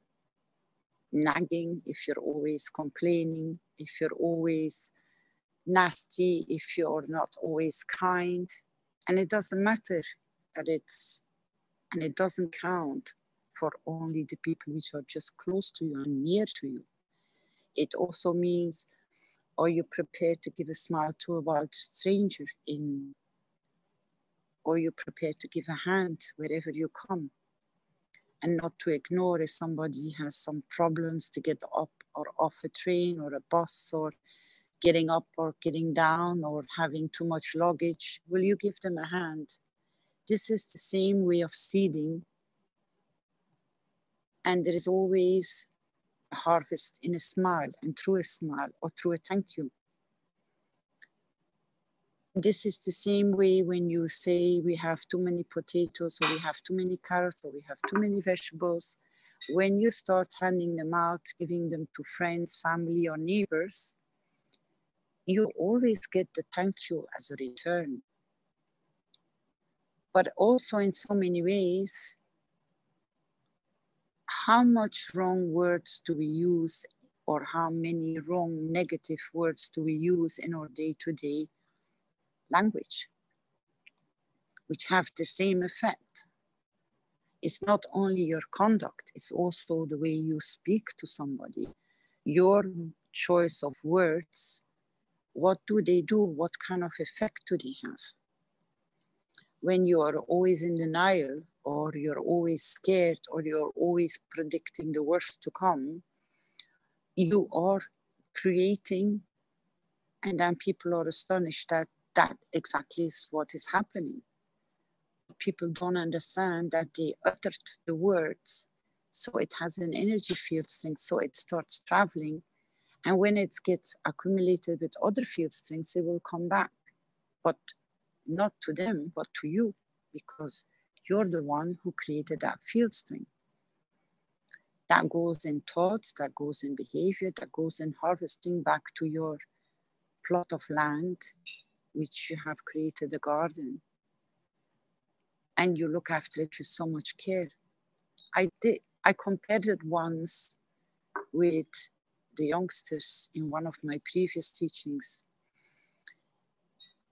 nagging, if you're always complaining, if you're always nasty, if you're not always kind, and it doesn't matter that and it doesn't count for only the people which are just close to you and near to you. It also means, are you prepared to give a smile to a wild stranger or you prepared to give a hand wherever you come, and not to ignore if somebody has some problems to get up or off a train or a bus, or getting up or getting down, or having too much luggage? Will you give them a hand? This is the same way of seeding. And there is always a harvest in a smile, and through a smile or through a thank you. This is the same way when you say we have too many potatoes, or we have too many carrots, or we have too many vegetables. When you start handing them out, giving them to friends, family, or neighbors, you always get the thank you as a return. But also in so many ways, how much wrong words do we use, or how many wrong negative words do we use in our day-to-day language, which have the same effect? It's not only your conduct, it's also the way you speak to somebody. Your choice of words, what do they do? What kind of effect do they have? When you are always in denial, or you're always scared, or you're always predicting the worst to come, you are creating, and then people are astonished that that exactly is what is happening. People don't understand that they uttered the words, so it has an energy field strength, so it starts traveling. And when it gets accumulated with other field strengths, it will come back, but not to them, but to you, because you're the one who created that field strength. That goes in thoughts, that goes in behavior, that goes in harvesting back to your plot of land, which you have created a garden. And you look after it with so much care. I compared it once with the youngsters in one of my previous teachings.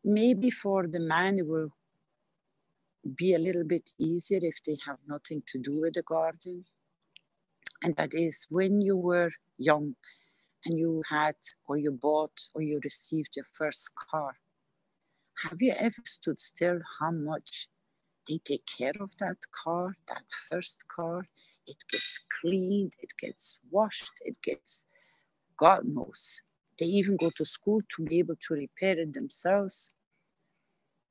Maybe for the man, it will be a little bit easier if they have nothing to do with the garden. And that is when you were young and you had, or you bought, or you received your first car. Have you ever stood still how much they take care of that car, that first car? It gets cleaned, it gets washed, it gets, God knows. They even go to school to be able to repair it themselves.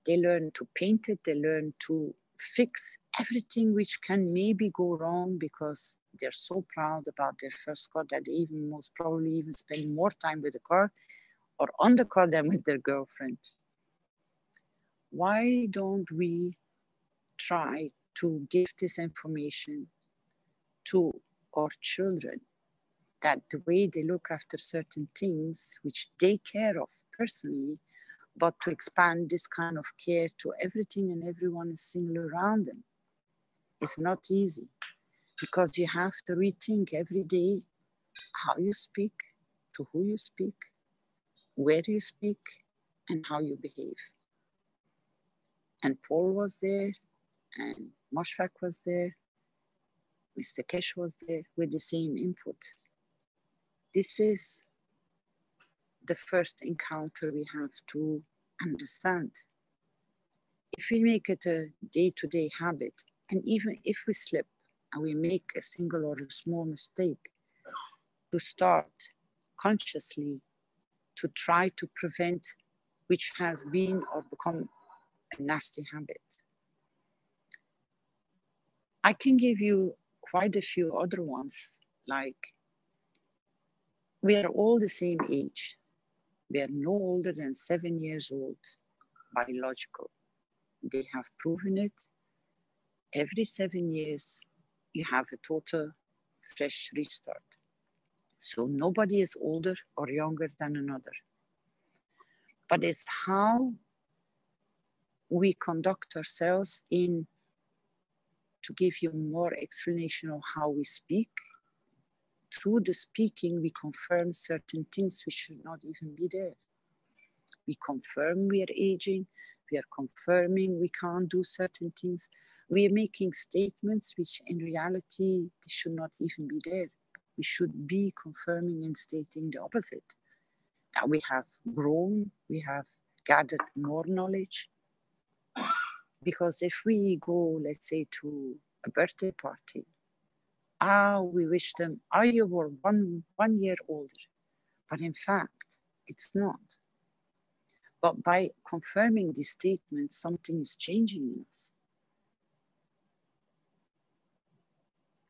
They learn to paint it, they learn to fix everything which can maybe go wrong because they're so proud about their first car that they even most probably even spend more time with the car or on the car than with their girlfriend. Why don't we try to give this information to our children, that the way they look after certain things which they care of personally, but to expand this kind of care to everything and everyone is single around them is not easy, because you have to rethink every day how you speak, to who you speak, where you speak, and how you behave. And Paul was there, and Moshfaq was there, Mr. Keshe was there with the same input. This is the first encounter we have to understand. If we make it a day-to-day habit, and even if we slip and we make a single or a small mistake, to start consciously to try to prevent which has been or become a nasty habit. I can give you quite a few other ones, like we are all the same age. We are no older than 7 years old, biological. They have proven it. Every 7 years, you have a total fresh restart. So nobody is older or younger than another. But it's how we conduct ourselves in, to give you more explanation of how we speak. Through the speaking, we confirm certain things which should not even be there. We confirm we are aging. We are confirming we can't do certain things. We are making statements which in reality they should not even be there. We should be confirming and stating the opposite. That we have grown, we have gathered more knowledge. Because if we go, let's say, to a birthday party, we wish them, you were one year older. But in fact, it's not. But by confirming these statements, something is changing in us.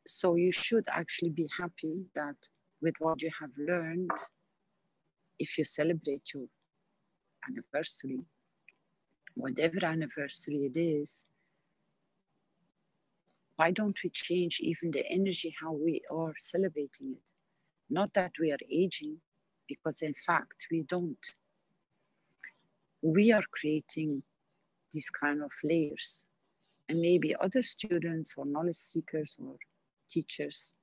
So you should actually be happy that with what you have learned, if you celebrate your anniversary, whatever anniversary it is, why don't we change even the energy, how we are celebrating it? Not that we are aging, because in fact, we don't. We are creating these kind of layers. And maybe other students or knowledge seekers or teachers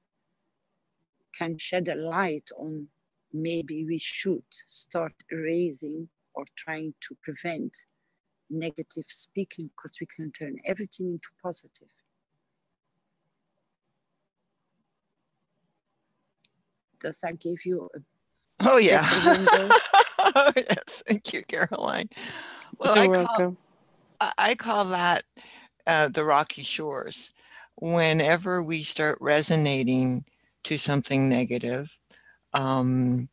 can shed a light on maybe we should start erasing or trying to prevent negative speaking, because we can turn everything into positive. Does that give you a Oh, yeah. better window? Oh, yes. Thank you, Caroline. Well, You're welcome. I call that the rocky shores. Whenever we start resonating to something negative, I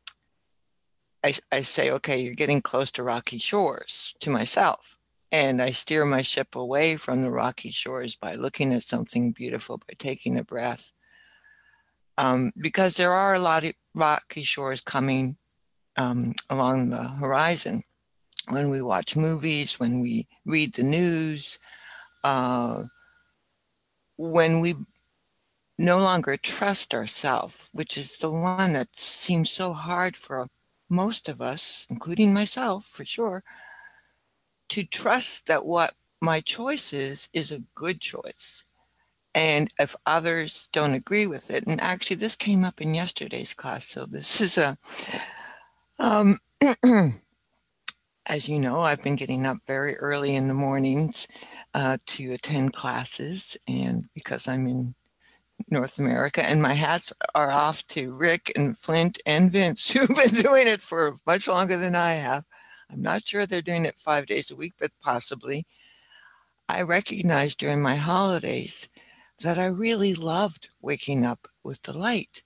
say, okay, you're getting close to rocky shores, to myself. And I steer my ship away from the rocky shores by looking at something beautiful, by taking a breath. Because there are a lot of rocky shores coming along the horizon. When we watch movies, when we read the news, when we no longer trust ourselves, which is the one that seems so hard for most of us, including myself for sure, to trust that what my choice is a good choice. And if others don't agree with it, and actually this came up in yesterday's class, so this is a, as you know, I've been getting up very early in the mornings to attend classes, and because I'm in North America, and my hats are off to Rick and Flint and Vince, who've been doing it for much longer than I have. I'm not sure they're doing it 5 days a week, but possibly. I recognized during my holidays that I really loved waking up with the light,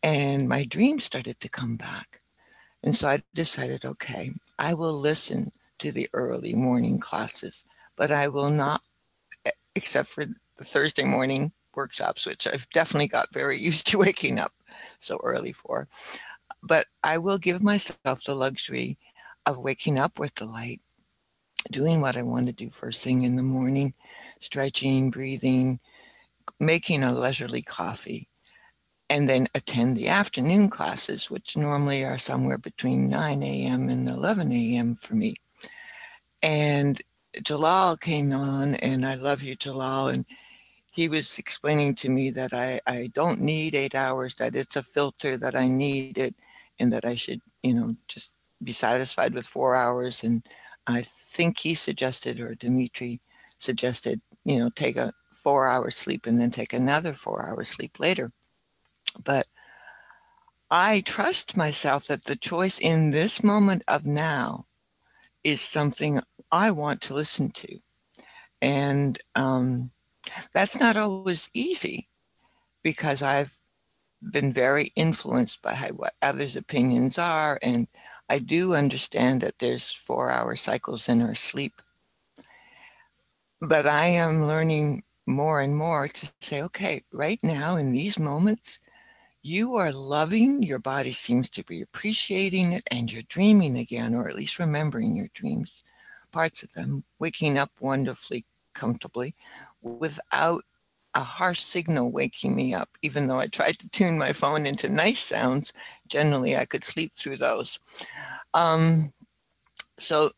and my dreams started to come back. And so I decided, okay, I will listen to the early morning classes, but I will not, except for the Thursday morning workshops, which I've definitely got very used to waking up so early for. But I will give myself the luxury of waking up with the light, doing what I want to do first thing in the morning, stretching, breathing, making a leisurely coffee, and then attend the afternoon classes, which normally are somewhere between 9 a.m. and 11 a.m. for me. And Jalal came on, and I love you, Jalal, and he was explaining to me that I don't need 8 hours, that it's a filter, that I need it, and that I should, just be satisfied with 4 hours. And I think he suggested, or Dimitri suggested, take a 4-hour sleep and then take another 4-hour sleep later. But I trust myself that the choice in this moment of now is something I want to listen to. And that's not always easy, because I've been very influenced by what others' opinions are. And I do understand that there's 4-hour cycles in our sleep. But I am learning more and more to say, okay, right now in these moments, you are loving, your body seems to be appreciating it, and you're dreaming again, or at least remembering your dreams, parts of them, waking up wonderfully comfortably without a harsh signal waking me up. Even though I tried to tune my phone into nice sounds, generally I could sleep through those. So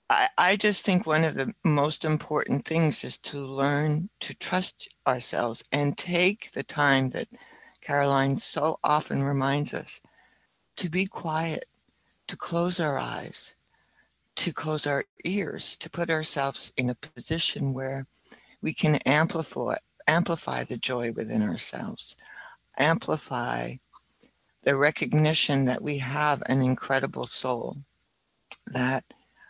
I just think one of the most important things is to learn to trust ourselves and take the time that Caroline so often reminds us to be quiet, to close our eyes, to close our ears, to put ourselves in a position where we can amplify the joy within ourselves, amplify the recognition that we have an incredible soul that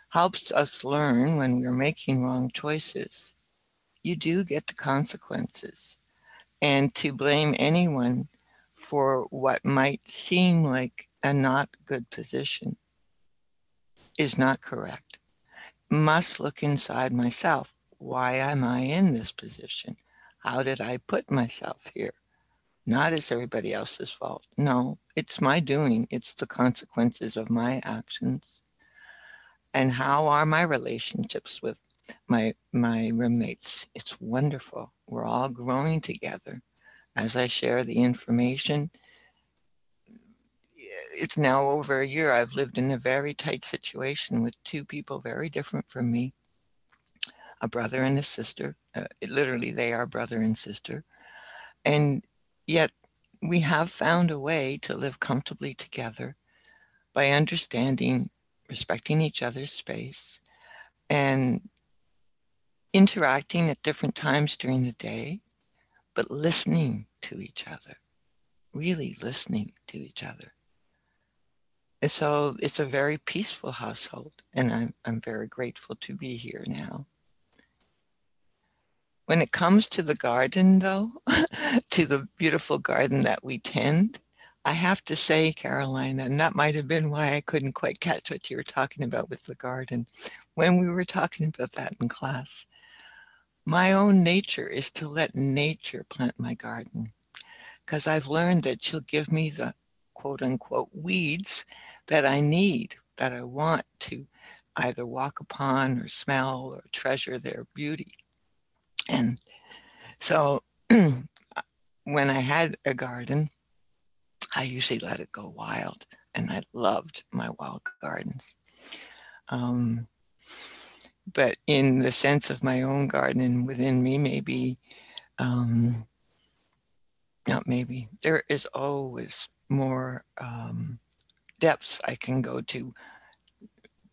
helps us learn when we're making wrong choices. You do get the consequences. And to blame anyone for what might seem like a not good position is not correct. Must look inside myself. Why am I in this position? How did I put myself here? Not as everybody else's fault. No, it's my doing. It's the consequences of my actions. And how are my relationships with my roommates? It's wonderful. We're all growing together. As I share the information, it's now over a year. I've lived in a very tight situation with 2 people very different from me, a brother and a sister. Literally, they are brother and sister. And yet we have found a way to live comfortably together by understanding, respecting each other's space, and interacting at different times during the day, but listening to each other, really listening to each other. And so it's a very peaceful household, and I'm very grateful to be here now. When it comes to the garden, though, to the beautiful garden that we tend, I have to say, Caroline, and that might have been why I couldn't quite catch what you were talking about with the garden when we were talking about that in class. My own nature is to let nature plant my garden, because I've learned that she'll give me the quote unquote weeds that I need, that I want to either walk upon or smell or treasure their beauty. And so when I had a garden, I usually let it go wild, and I loved my wild gardens. But in the sense of my own garden and within me, maybe, not maybe, there is always more depths I can go to.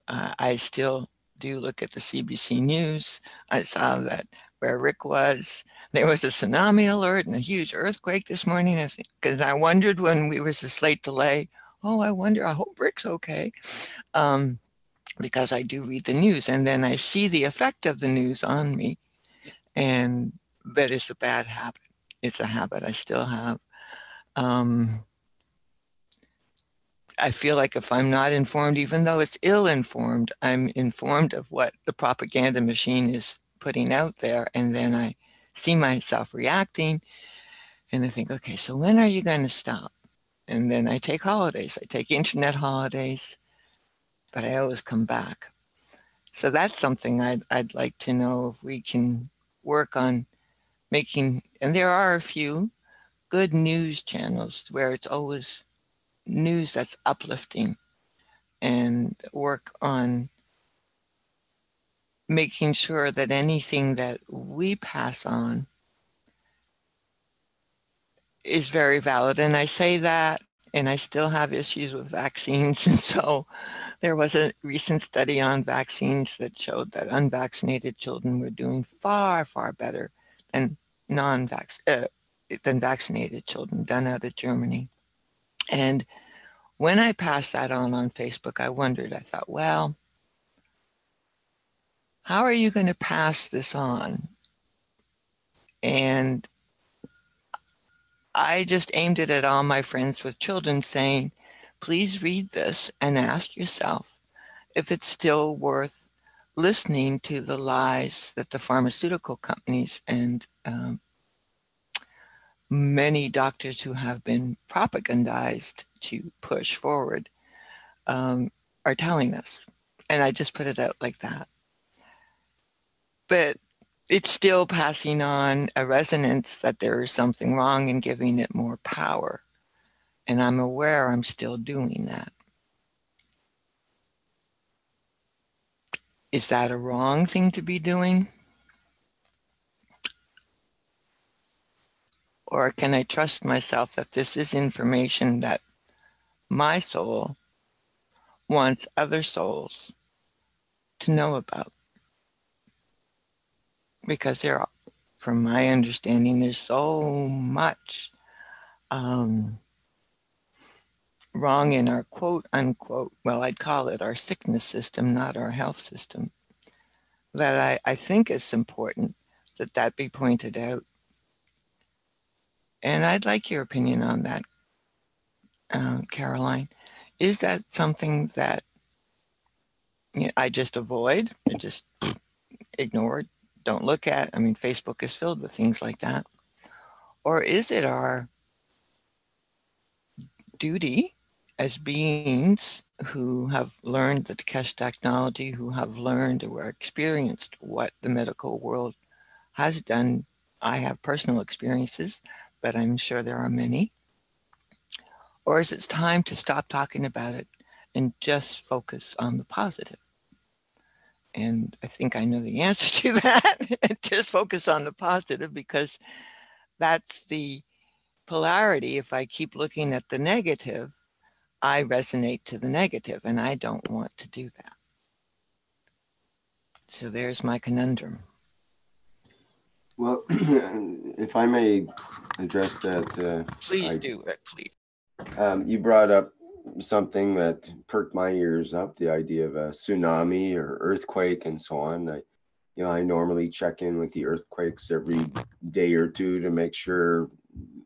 I still do look at the CBC News. I saw that where Rick was, there was a tsunami alert and a huge earthquake this morning. Because I wondered when we was a slight delay, oh, I hope Rick's okay. Because I do read the news, and then I see the effect of the news on me. But it's a bad habit. It's a habit I still have. I feel like if I'm not informed, even though it's ill-informed, I'm informed of what the propaganda machine is putting out there. And then I see myself reacting and I think, okay, so when are you going to stop? And then I take holidays. I take internet holidays, but I always come back. So that's something I'd like to know if we can work on making, and there are a few good news channels where it's always news that's uplifting, and work on making sure that anything that we pass on is very valid. And I say that, and I still have issues with vaccines. And so there was a recent study on vaccines that showed that unvaccinated children were doing far, far better than than vaccinated children, done out of Germany. And when I passed that on Facebook, I thought, well, how are you going to pass this on? And I just aimed it at all my friends with children, saying, please read this and ask yourself if it's still worth listening to the lies that the pharmaceutical companies and many doctors who have been propagandized to push forward are telling us. And I just put it out like that. But it's still passing on a resonance that there is something wrong and giving it more power. And I'm aware I'm still doing that. Is that a wrong thing to be doing? Or can I trust myself that this is information that my soul wants other souls to know about? Because from my understanding, there's so much wrong in our quote unquote, well, I'd call it our sickness system, not our health system, that I think it's important that be pointed out. And I'd like your opinion on that, Caroline. Is that something that I just avoid, I just ignore, don't look at? I mean, Facebook is filled with things like that. Or is it our duty as beings who have learned the Keshe technology, who have learned or experienced what the medical world has done? I have personal experiences, but I'm sure there are many. Or is it time to stop talking about it and just focus on the positive? And I think I know the answer to that. Just focus on the positive, because that's the polarity. If I keep looking at the negative, I resonate to the negative, and I don't want to do that. So there's my conundrum. Well, if I may address that. Please do, Rick, please. You brought up something that perked my ears up, the idea of a tsunami or earthquake and so on. I normally check in with the earthquakes every day or two to make sure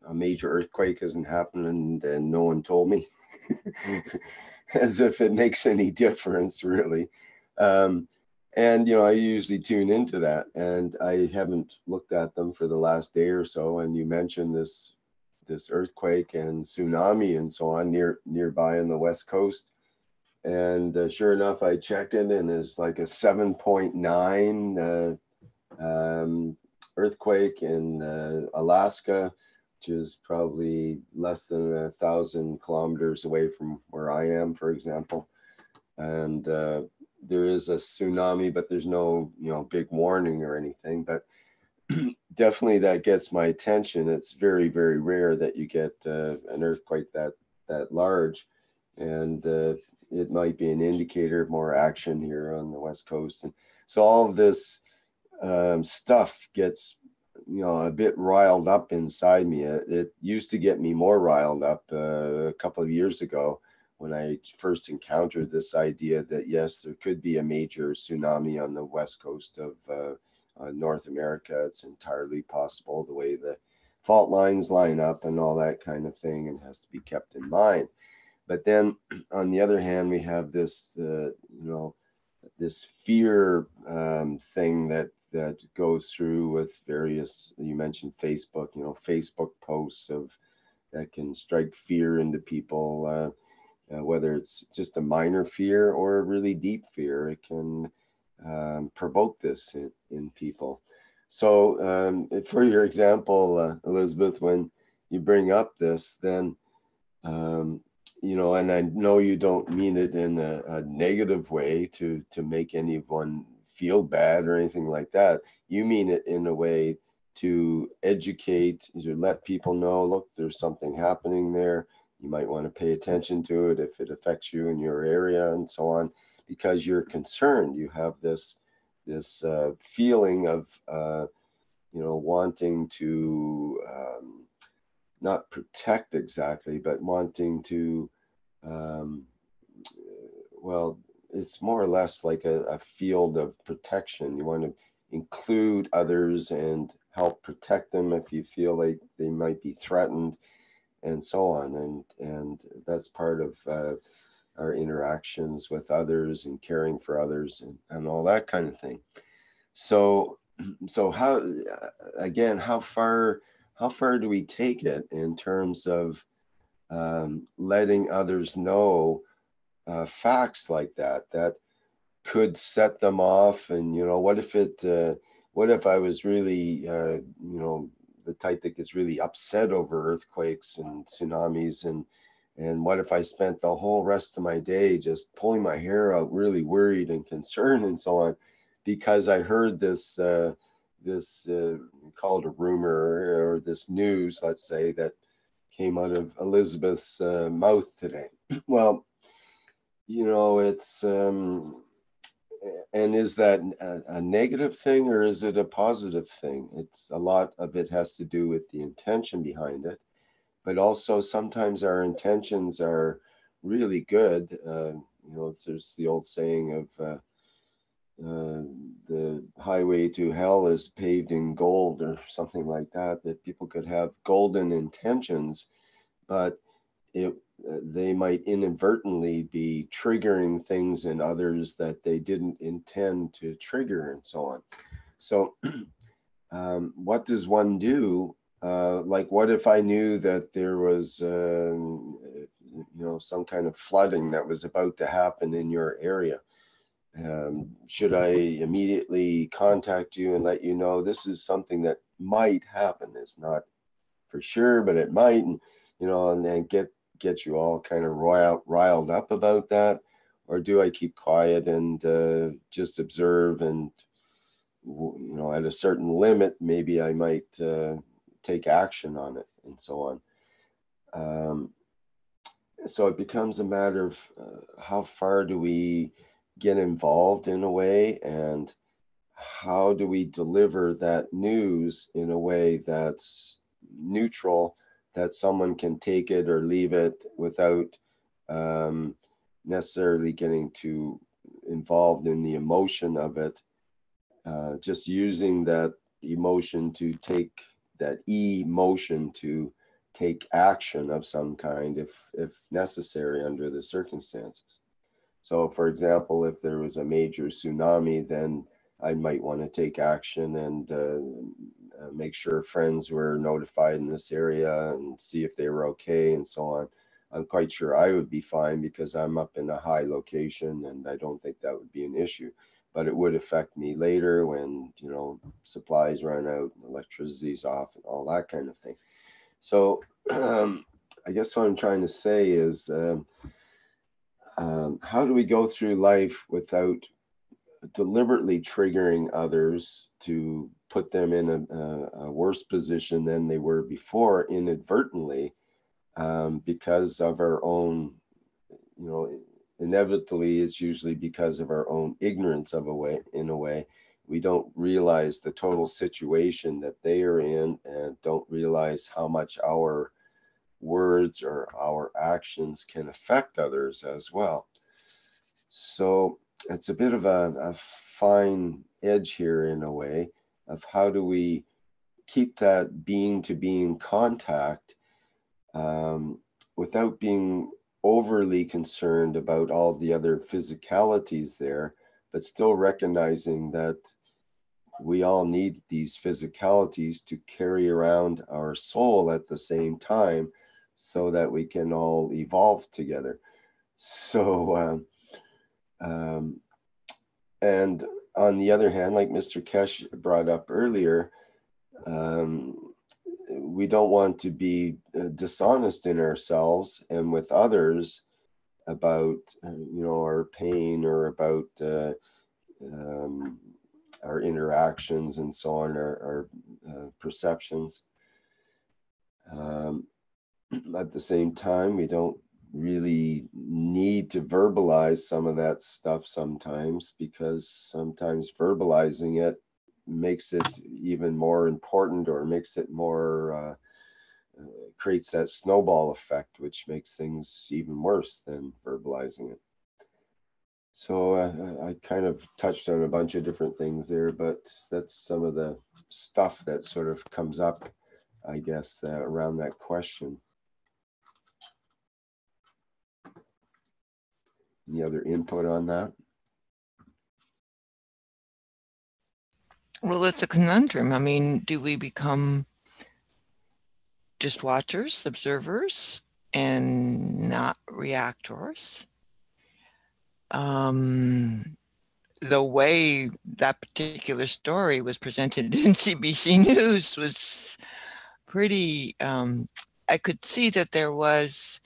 a major earthquake isn't happening, and no one told me. As if it makes any difference, really. And I usually tune into that, and I haven't looked at them for the last day or so. And you mentioned this earthquake and tsunami and so on nearby on the West Coast. And sure enough, I check it, and it's like a 7.9 earthquake in Alaska, which is probably less than 1,000 kilometers away from where I am, for example. And there is a tsunami, but there's no big warning or anything. But definitely that gets my attention. It's very, very rare that you get an earthquake that large. and it might be an indicator of more action here on the West Coast. And so all of this stuff gets, a bit riled up inside me. It used to get me more riled up a couple of years ago when I first encountered this idea that, yes, there could be a major tsunami on the West Coast of North America. It's entirely possible, the way the fault lines line up and all that kind of thing, and has to be kept in mind. But then on the other hand, we have this, this fear thing that goes through with various, you mentioned Facebook, Facebook posts that can strike fear into people, whether it's just a minor fear or a really deep fear. It can provoke this in people. So for your example, Elizabeth, when you bring up this, then and I know you don't mean it in a negative way to make anyone feel bad or anything like that. You mean it in a way to educate, to let people know, look, there's something happening there. You might want to pay attention to it if it affects you in your area and so on, because you're concerned. You have this feeling of, wanting to not protect exactly, but wanting to, it's more or less like a field of protection. You want to include others and help protect them if you feel like they might be threatened, and so on. And that's part of our interactions with others and caring for others and all that kind of thing. So how, again, how far do we take it in terms of letting others know facts like that could set them off? And what if I was really the type that gets really upset over earthquakes and tsunamis, and what if I spent the whole rest of my day just pulling my hair out, really worried and concerned and so on, because I heard this called a rumor, or this news, let's say, that came out of Elizabeth's mouth today. Well, it's and is that a negative thing or is it a positive thing? It's a lot of it has to do with the intention behind it, but also sometimes our intentions are really good. There's the old saying of the highway to hell is paved in gold, or something like that people could have golden intentions, but they might inadvertently be triggering things in others that they didn't intend to trigger, and so on. So what does one do? Like, what if I knew that there was some kind of flooding that was about to happen in your area? Should I immediately contact you and let you know this is something that might happen? It's not for sure, but it might, and then get you all kind of riled up about that? Or do I keep quiet and just observe, and at a certain limit, maybe I might take action on it, and so on. So it becomes a matter of how far do we get involved in a way, and how do we deliver that news in a way that's neutral, that someone can take it or leave it without necessarily getting too involved in the emotion of it, just using that emotion to take action of some kind if necessary under the circumstances. So, for example, if there was a major tsunami, then I might want to take action and make sure friends were notified in this area and see if they were okay and so on. I'm quite sure I would be fine because I'm up in a high location and I don't think that would be an issue. But it would affect me later when, supplies run out, electricity's off and all that kind of thing. So I guess what I'm trying to say is, how do we go through life without deliberately triggering others to put them in a worse position than they were before inadvertently, because of our own inevitably it's usually because of our own ignorance in a way. We don't realize the total situation that they are in, and don't realize how much our words or our actions can affect others as well. So it's a bit of a fine edge here in a way of how do we keep that being to being contact without being overly concerned about all the other physicalities there, but still recognizing that we all need these physicalities to carry around our soul at the same time so that we can all evolve together. So, and on the other hand, like Mr. Keshe brought up earlier, we don't want to be dishonest in ourselves and with others about, our pain or about our interactions and so on, our perceptions. At the same time, we don't really need to verbalize some of that stuff sometimes, because sometimes verbalizing it makes it even more important, or makes it more, creates that snowball effect, which makes things even worse than verbalizing it. So I kind of touched on a bunch of different things there, but that's some of the stuff that sort of comes up, I guess, around that question. Any other input on that? Well, it's a conundrum. I mean, do we become just watchers, observers, and not reactors? The way that particular story was presented in CBC News was pretty, I could see that there was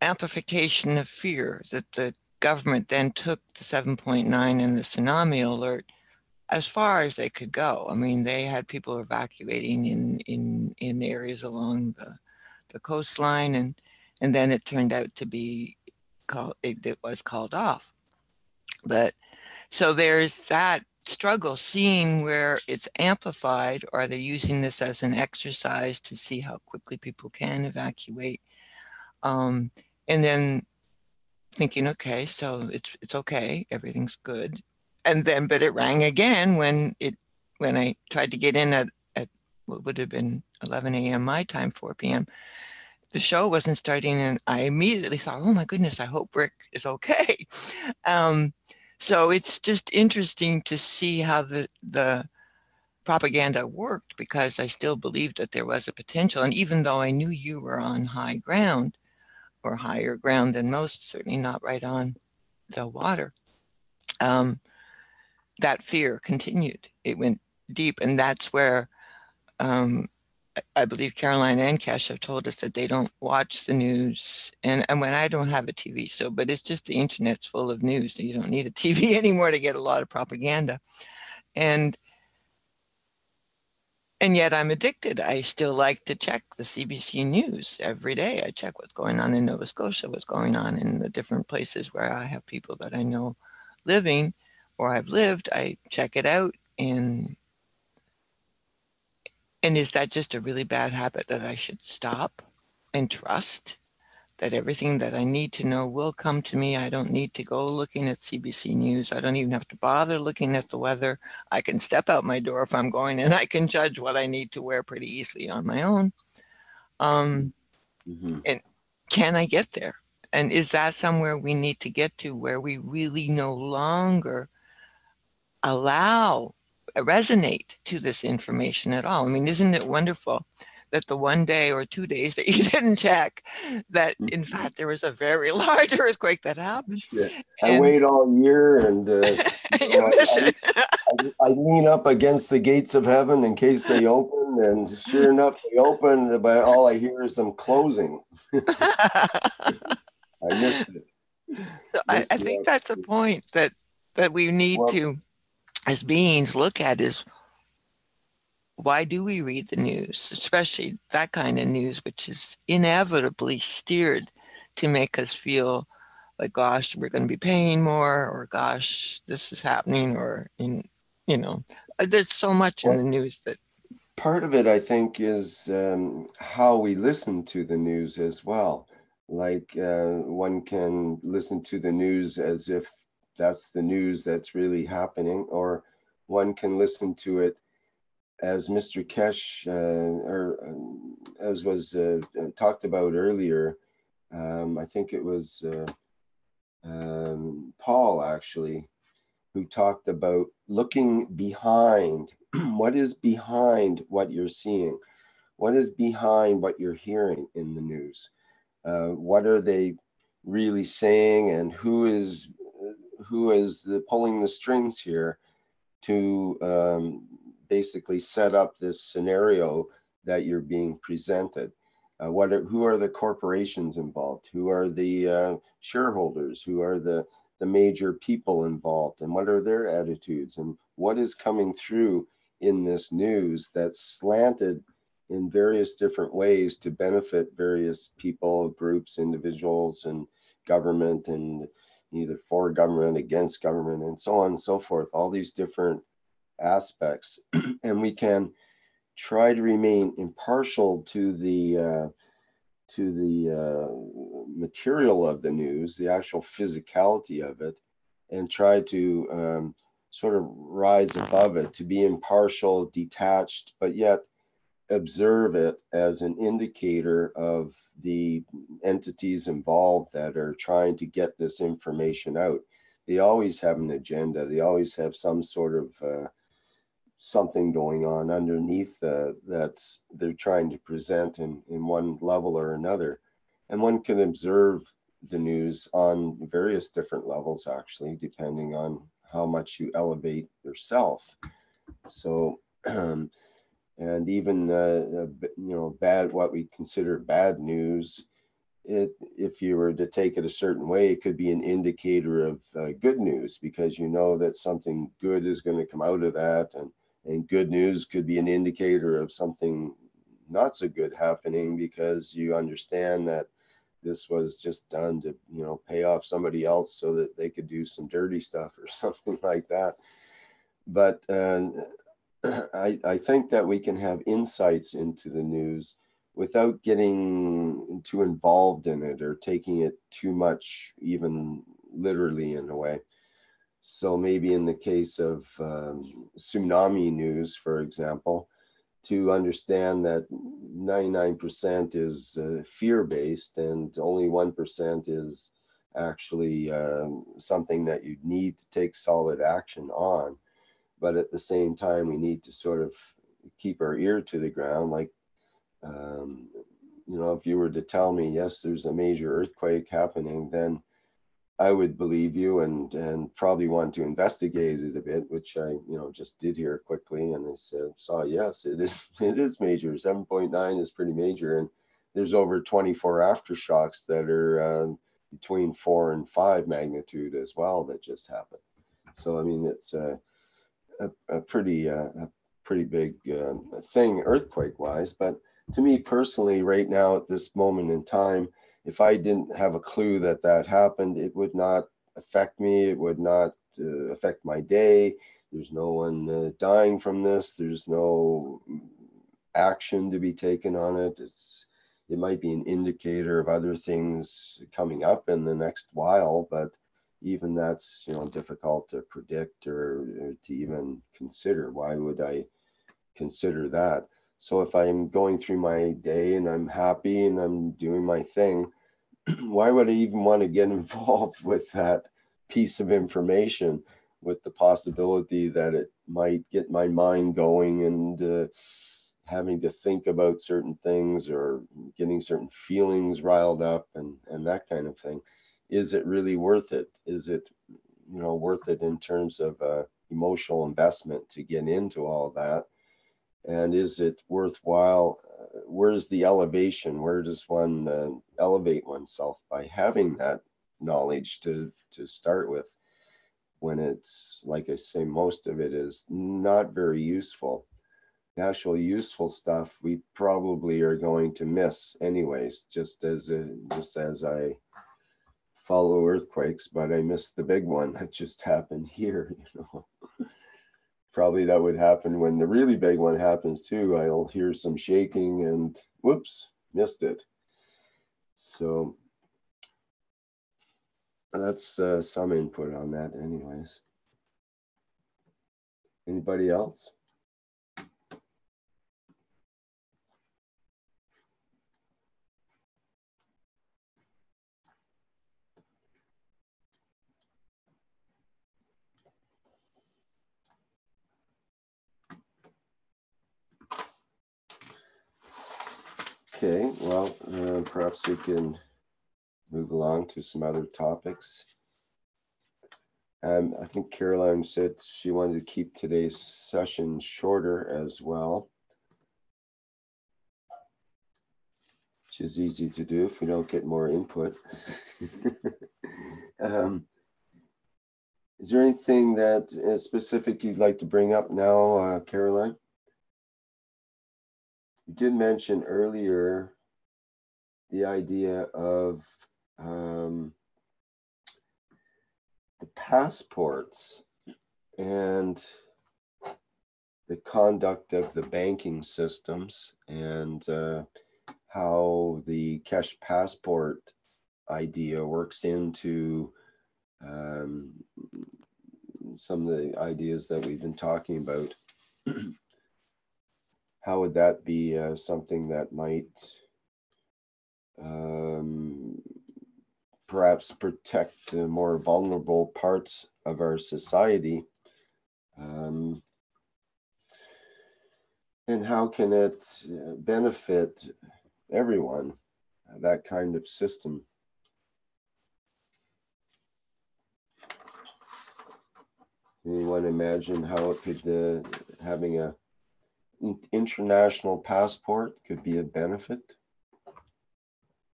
amplification of fear, that the government then took the 7.9 and the tsunami alert as far as they could go. I mean, they had people evacuating in areas along the coastline, and then it turned out to be it was called off. But so there's that struggle, seeing where it's amplified, or are they using this as an exercise to see how quickly people can evacuate? And then thinking, okay, so it's okay, everything's good. And then, but it rang again when I tried to get in at what would have been 11 a.m. my time, 4 p.m. The show wasn't starting, and I immediately thought, oh my goodness, I hope Rick is okay. So it's just interesting to see how the propaganda worked, because I still believed that there was a potential. And even though I knew you were on high ground, or higher ground than most, certainly not right on the water, that fear continued. It went deep, and that's where I believe Caroline and Keshe have told us that they don't watch the news. And when I don't have a TV, but it's just the internet's full of news. So you don't need a TV anymore to get a lot of propaganda. And yet I'm addicted. I still like to check the CBC News every day. I check what's going on in Nova Scotia, what's going on in the different places where I have people that I know living or I've lived. I check it out. And is that just a really bad habit that I should stop and trust that everything that I need to know will come to me? I don't need to go looking at CBC News. I don't even have to bother looking at the weather. I can step out my door if I'm going, and I can judge what I need to wear pretty easily on my own. And can I get there? And is that somewhere we need to get to, where we really no longer resonate to this information at all? I mean, isn't it wonderful that the 1 day or 2 days that you didn't check, that in fact there was a very large earthquake that happened? Yeah. I wait all year, and you miss it. I lean up against the gates of heaven in case they open, and sure enough, they open, but all I hear is them closing. I missed it. So I think that's a point that we need to, as beings, look at, is why do we read the news, especially that kind of news, which is inevitably steered to make us feel like, gosh, we're going to be paying more, or gosh, this is happening, or there's so much in the news that. Part of it, I think, is how we listen to the news as well. Like one can listen to the news as if that's the news that's really happening, or one can listen to it as Mr. Keshe, as was talked about earlier. I think it was Paul, actually, who talked about looking behind. What is behind what you're seeing? What is behind what you're hearing in the news? What are they really saying, and who is pulling the strings here to basically set up this scenario that you're being presented? Who are the corporations involved? Who are the shareholders? Who are the major people involved, and what are their attitudes, and what is coming through in this news that's slanted in various different ways to benefit various people, groups, individuals, and government, and either for government, against government, and so on and so forth, all these different aspects. And we can try to remain impartial to the material of the news, the actual physicality of it, and try to sort of rise above it, to be impartial, detached, but yet observe it as an indicator of the entities involved that are trying to get this information out. They always have an agenda. They always have some sort of something going on underneath that's they're trying to present in one level or another. And one can observe the news on various different levels, actually, depending on how much you elevate yourself. So, and even bad, what we consider bad news, if you were to take it a certain way, it could be an indicator of good news, because you know that something good is going to come out of that, and good news could be an indicator of something not so good happening, because you understand that this was just done to pay off somebody else so that they could do some dirty stuff or something like that. But I think that we can have insights into the news without getting too involved in it or taking it too much, even literally in a way. So maybe in the case of tsunami news, for example, to understand that 99% is fear-based and only 1% is actually something that you need to take solid action on. But at the same time, we need to sort of keep our ear to the ground. Like, if you were to tell me, yes, there's a major earthquake happening, then I would believe you and probably want to investigate it a bit, which I just did here quickly, and I saw yes, it is major. 7.9 is pretty major, and there's over 24 aftershocks that are between 4 and 5 magnitude as well that just happened. So I mean, it's a pretty big thing earthquake wise. But to me personally, right now at this moment in time, if I didn't have a clue that that happened, it would not affect me. It would not affect my day. There's no one dying from this. There's no action to be taken on it. It might be an indicator of other things coming up in the next while, but even that's difficult to predict or to even consider. Why would I consider that? So if I'm going through my day and I'm happy and I'm doing my thing, why would I even want to get involved with that piece of information, with the possibility that it might get my mind going and having to think about certain things or getting certain feelings riled up and that kind of thing? Is it really worth it? Is it worth it in terms of emotional investment to get into all of that? And is it worthwhile? Where's the elevation? Where does one elevate oneself by having that knowledge to start with, when it's, like I say, most of it is not very useful? actual useful stuff we probably are going to miss anyways, just as I follow earthquakes, but I missed the big one that just happened here, you know. Probably that would happen when the really big one happens too. I'll hear some shaking and whoops, missed it. So that's some input on that anyways. Anybody else? Okay, well, perhaps we can move along to some other topics. I think Caroline said she wanted to keep today's session shorter as well, which is easy to do if we don't get more input. Is there anything that specific you'd like to bring up now, Caroline? You did mention earlier the idea of the passports and the conduct of the banking systems, and how the Keshe passport idea works into some of the ideas that we've been talking about. How would that be something that might perhaps protect the more vulnerable parts of our society? And how can it benefit everyone, that kind of system? Anyone imagine how it could, having a international passport could be a benefit?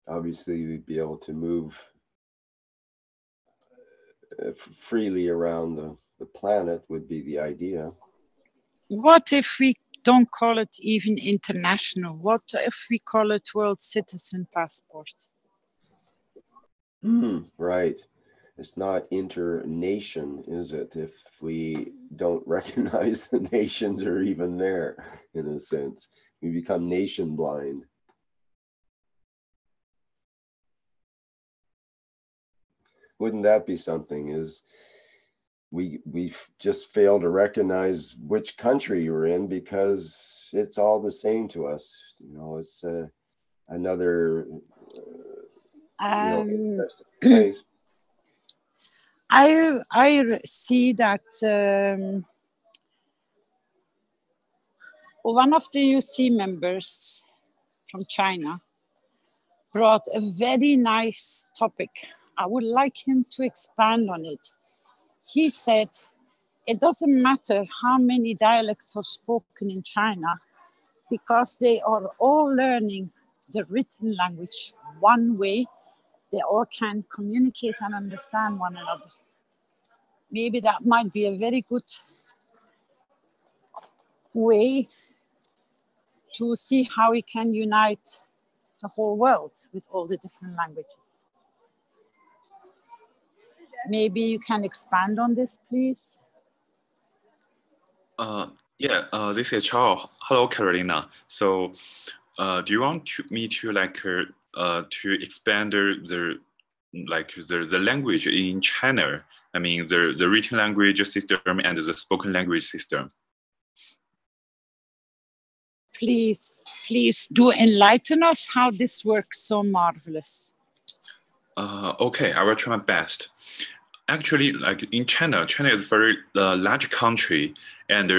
Obviously, we'd be able to move freely around the planet would be the idea. What if we don't call it even international? What if we call it world citizen passport? Right. It's not inter-nation, is it? If we don't recognize the nations are even there, in a sense. We become nation blind. Wouldn't that be something? Is we just fail to recognize which country you're in because it's all the same to us. You know, it's another place. I see that one of the UC members from China brought a very nice topic. I would like him to expand on it. He said, it doesn't matter how many dialects are spoken in China, because they are all learning the written language one way. They all can communicate and understand one another. Maybe that might be a very good way to see how we can unite the whole world with all the different languages. Maybe you can expand on this, please. This is Charles. Hello, Carolina. So, do you want me to to expand the language in China? I mean, the written language system and the spoken language system. Please do enlighten us how this works so marvelous. Okay, I will try my best. Actually, like in China is a very large country, and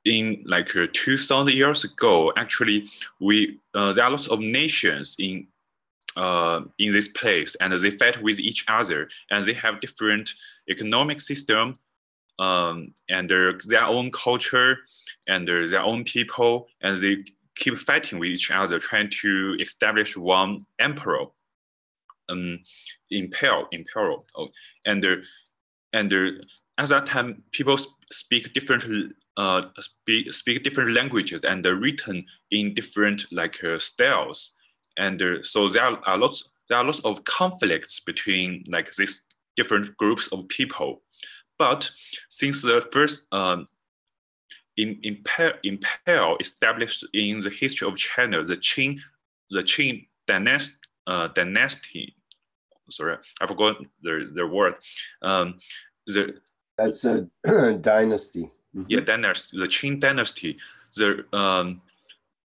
in 2,000 years ago, actually, there are lots of nations in this place, and they fight with each other, and they have different economic system, and their own culture, and their own people, and they keep fighting with each other, trying to establish one emperor. Imperial. And at that time, people speak different speak different languages and written in different styles, and so there are lots of conflicts between these different groups of people. But since the first imperial established in the history of China, the Qing dynasty. Sorry, I forgot the word. That's a dynasty. Mm-hmm. Yeah, dynasty. The Qing dynasty. The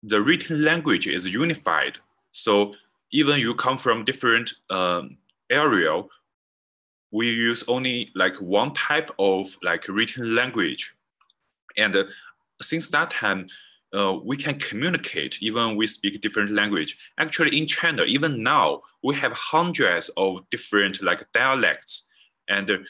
written language is unified. So even you come from different area, we use only one type of written language, and since that time, we can communicate even we speak different language. Actually, in China, even now, we have hundreds of different dialects, and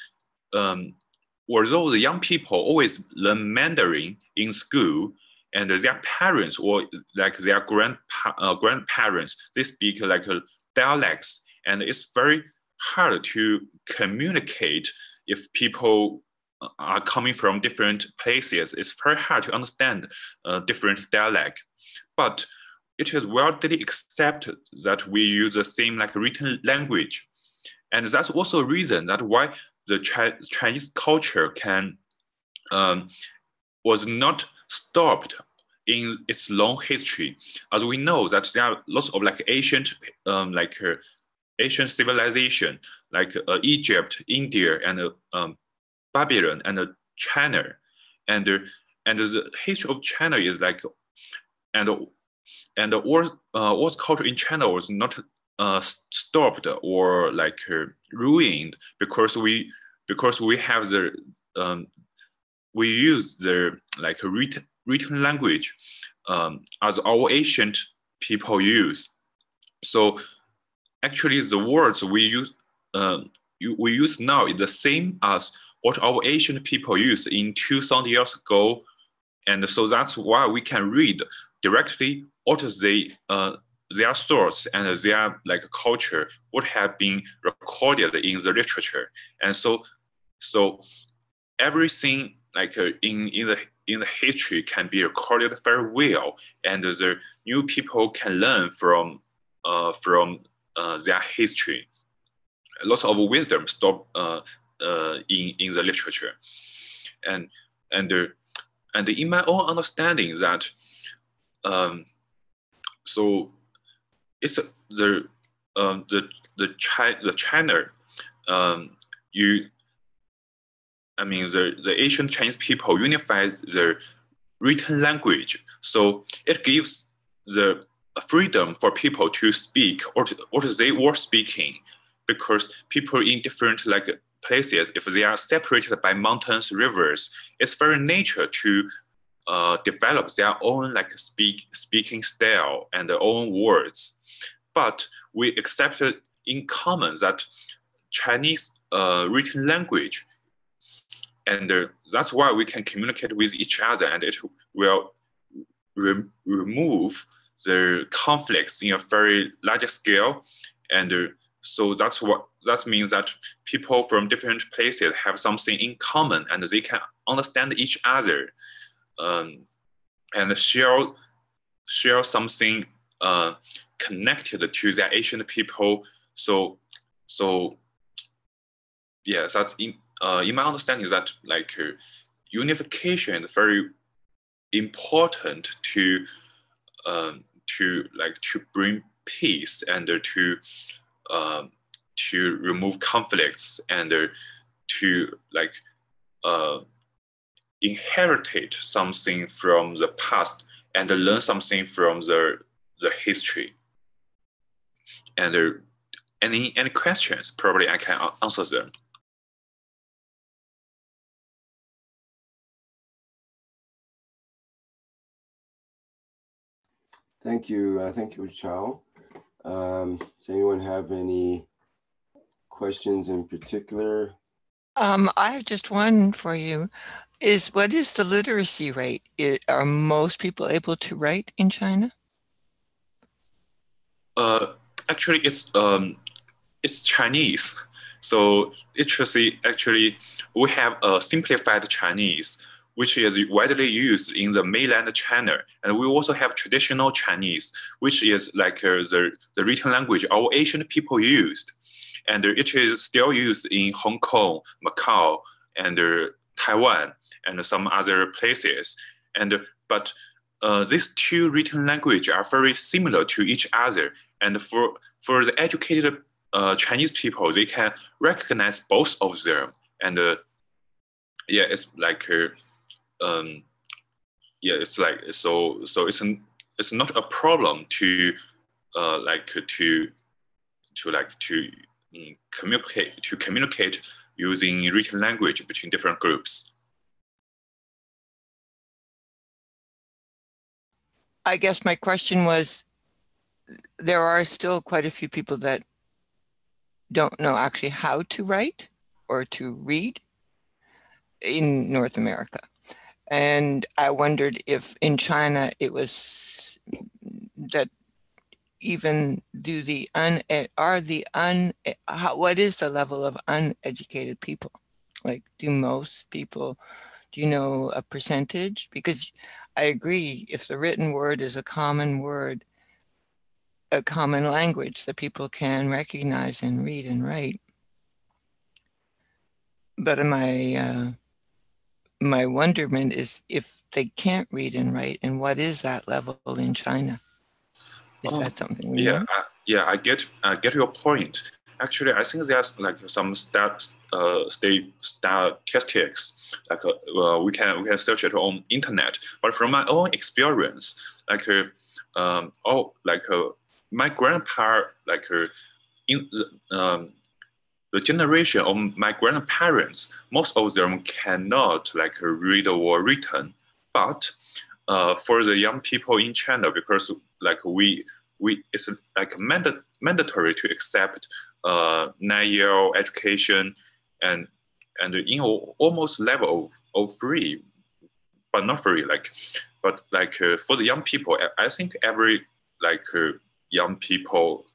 although the young people always learn Mandarin in school, and their parents or their grandparents, they speak dialects, and it's very hard to communicate if people are coming from different places. It's very hard to understand different dialect, but it is widely accepted that we use the same written language, and that's also a reason that why the Chinese culture was not stopped in its long history. As we know that there are lots of ancient civilization Egypt, India, and Babylon and China, and the history of China is and all culture in China was not stopped or ruined because we have the we use the written language as our ancient people use. So actually, the words we use now is the same as what our ancient people used in 2,000 years ago, and so that's why we can read directly what their thoughts and their culture would have been recorded in the literature, and so everything in the history can be recorded very well, and the new people can learn from their history. Lots of wisdom stored in the literature, and in my own understanding that so it's the China the ancient Chinese people unifies the written language, so it gives the freedom for people to speak what they were speaking, because people in different places, if they are separated by mountains, rivers, it's very nature to develop their own speaking style and their own words. But we accepted in common that Chinese written language, and that's why we can communicate with each other, and it will remove the conflicts in a very large scale, and so that means that people from different places have something in common, and they can understand each other, and share something connected to their ancient people. So yes, that's in my understanding, that unification is very important to bring peace and to remove conflicts, and to inherit something from the past and learn something from the history. And any questions, probably I can answer them. Thank you, Chao. Does anyone have any questions in particular? I have just one for you. What is the literacy rate? Are most people able to write in China? Actually, it's Chinese, So interestingly, actually, we have a simplified Chinese, which is widely used in the mainland China. And we also have traditional Chinese, which is like the written language our Asian people used. And it is still used in Hong Kong, Macau, and Taiwan, and some other places. But these two written languages are very similar to each other. And for the educated Chinese people, they can recognize both of them. And yeah, it's like yeah, it's like so it's not a problem to communicate using written language between different groups. I guess my question was, there are still quite a few people that don't know actually how to write or to read in North America. And I wondered if in China it was that even what is the level of uneducated people? Like, do most people, do you know a percentage? Because I agree, if the written word is a common word, a common language that people can recognize and read and write. But my wonderment is if they can't read and write, and what is that level in China? Is that something we know? I get your point. Actually, I think there's like some statistics. Like we can search it on internet. But from my own experience, my grandpa, in the generation of my grandparents, most of them cannot read or written. But for the young people in China, because it's mandatory to accept 9-year education and almost level of free, but not free. For the young people, I think every young people,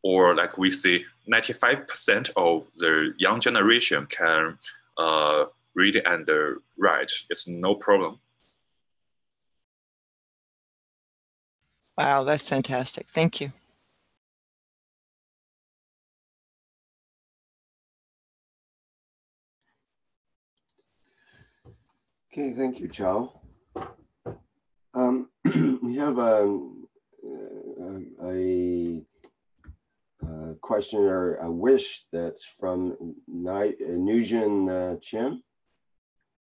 or we say 95% of the young generation can read and write. It's no problem. Wow, that's fantastic. Thank you. Okay, thank you, Chao. We have a question or a wish that's from Nujin Chen,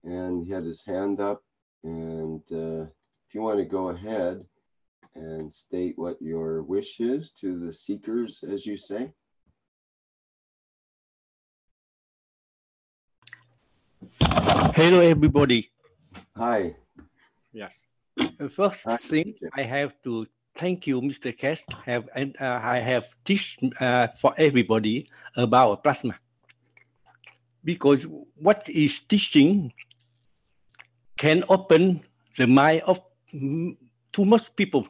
and he had his hand up. And if you want to go ahead and state what your wish is to the seekers, as you say. Hello, everybody. Hi. Yes. The first thing I have to thank you, Mr. Keshe. I have teach for everybody about plasma, because what is teaching can open the mind of too much people.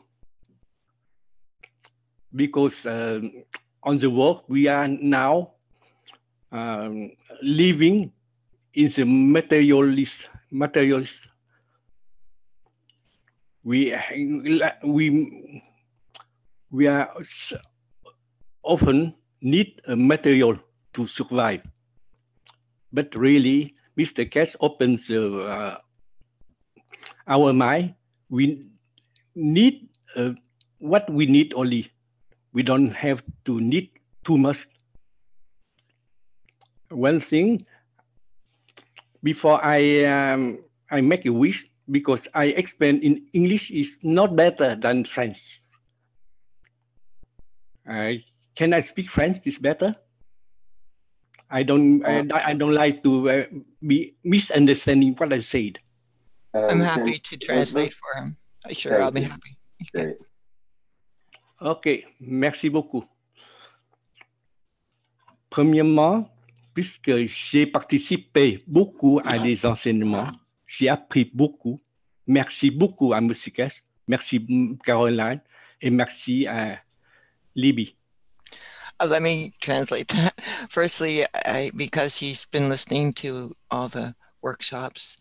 Because on the world we are now living in the materialist. We are often need a material to survive, but really, Mr. Keshe opens our mind. We need what we need only. We don't have to need too much. One thing, before I make a wish, because I explain in English is not better than French. Can I speak French? Is better. I don't like to be misunderstanding what I said. I'm happy to translate for him. Sure, I'll be happy. Great. Ok, merci beaucoup. Premièrement, puisque j'ai participé beaucoup à des enseignements, j'ai appris beaucoup. Merci beaucoup à M. Keshe, merci Caroline, et merci à Libby. Let me translate that. Firstly, because he's been listening to all the workshops,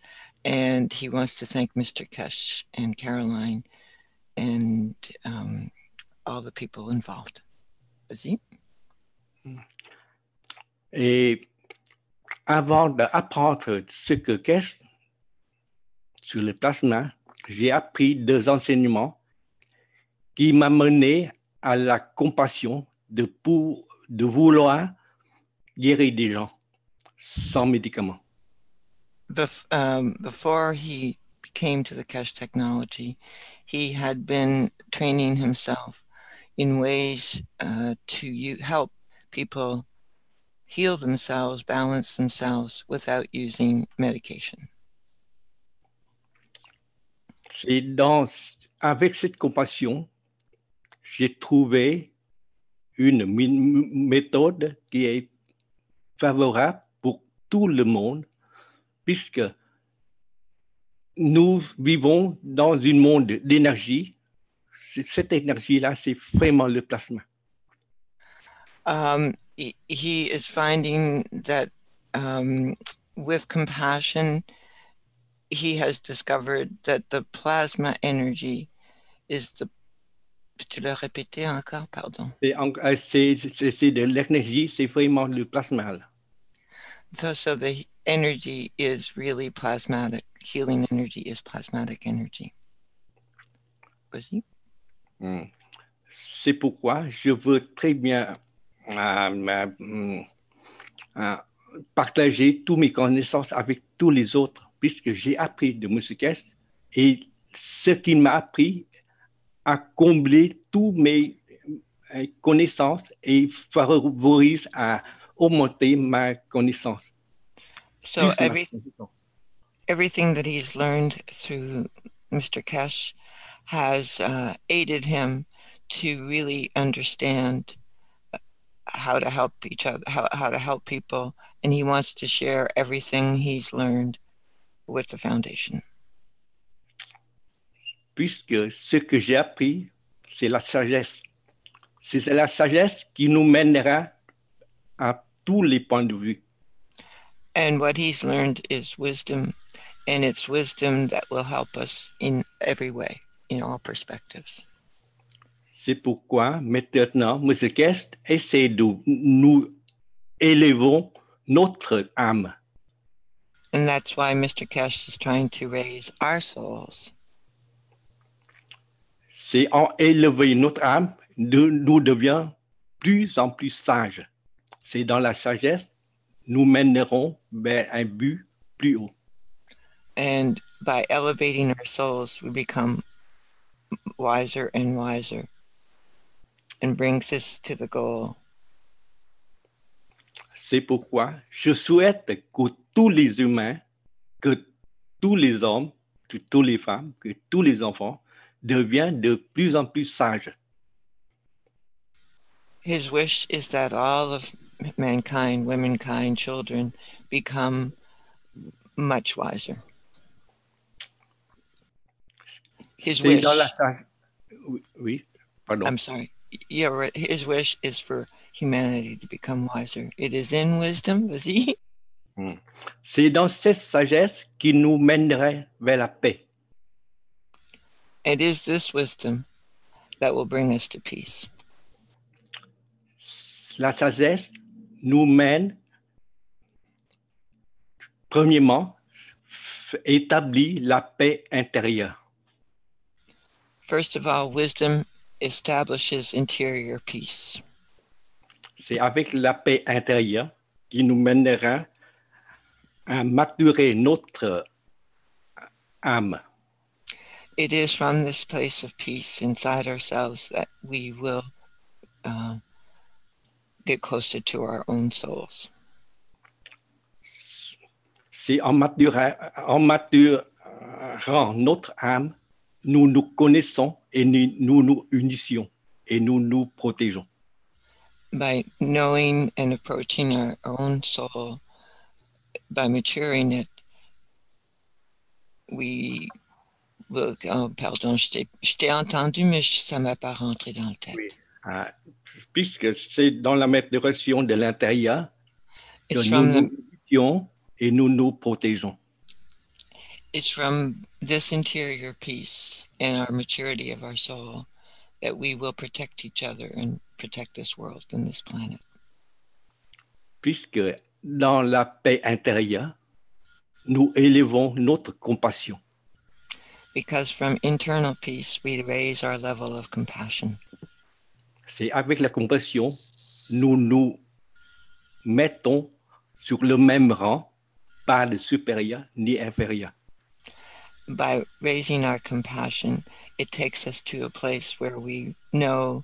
and he wants to thank Mr. Keshe and Caroline and all the people involved. Vas-y. Et avant d'apprendre ce que Keshe sur le plasma, j'ai appris 2 enseignements qui m'ont mené à la compassion de vouloir guérir des gens sans médicaments. Before he came to the Keshe technology, he had been training himself in ways to help people heal themselves, balance themselves without using medication. C'est avec cette compassion, j'ai trouvé une méthode qui est favorable pour tout le monde, puisque nous vivons dans un monde d'énergie. Cette énergie-là, c'est vraiment le plasma. He is finding that with compassion, he has discovered that the plasma energy is the... Tu l'as répété encore, pardon. C'est de l'énergie, c'est vraiment le plasma. So the energy is really plasmatic. Healing energy is plasmatic energy. Vas-y. C'est pourquoi je veux très bien partager toutes mes connaissances avec tous les autres, puisque j'ai appris de M. Keshe et ce qu'il m'a appris a comblé toutes mes connaissances et favorise à augmenter ma connaissance. So everything that he's learned through Mr. Keshe has aided him to really understand how to help each other, how to help people, and he wants to share everything he's learned with the foundation. Puisque ce que j'ai appris, c'est la sagesse. C'est la sagesse qui nous mènera à tous les points de vue. And what he's learned is wisdom, and it's wisdom that will help us in every way, in all perspectives. C'est pourquoi maintenant, M. Keshe essaie de nous élever notre âme. And that's why Mr. Keshe is trying to raise our souls. C'est en élever notre âme, nous devions plus en plus sages. C'est dans la sagesse, nous mènerons vers un but plus haut. And by elevating our souls, we become wiser and wiser, and brings us to the goal. C'est pourquoi je souhaite que tous les humains, que tous les hommes, que toutes les femmes, que tous les enfants deviennent de plus en plus sages. His wish is that all of mankind, womankind, children, become much wiser. His wish. Oui, pardon. I'm sorry. Yeah, his wish is for humanity to become wiser. It is in wisdom, vas-y. C'est dans cette sagesse qui nous mènerait vers la paix. It is this wisdom that will bring us to peace. La sagesse nous mène, premièrement, établir la paix intérieure. First of all, wisdom establishes interior peace. C'est avec la paix intérieure qui nous mènera à maturer notre âme. It is from this place of peace inside ourselves that we will get closer to our own souls. C'est en maturant notre âme, nous nous connaissons et nous nous unissions et nous nous protégeons. By knowing and approaching our own soul, by maturing it, we will... Oh, pardon, je t'ai entendu, mais ça ne m'a pas rentré dans le tête. Oui. Puisque c'est dans la maturation de l'intérieur que It's nous from nous the, étudions et nous nous protégeons. it's from this interior peace and our maturity of our soul that we will protect each other and protect this world and this planet. Puisque dans la paix intérieure, nous élevons notre compassion. Because from internal peace, we raise our level of compassion. C'est avec la compassion, nous nous mettons sur le même rang, pas de supérieur ni inférieur. By raising our compassion, it takes us to a place where we know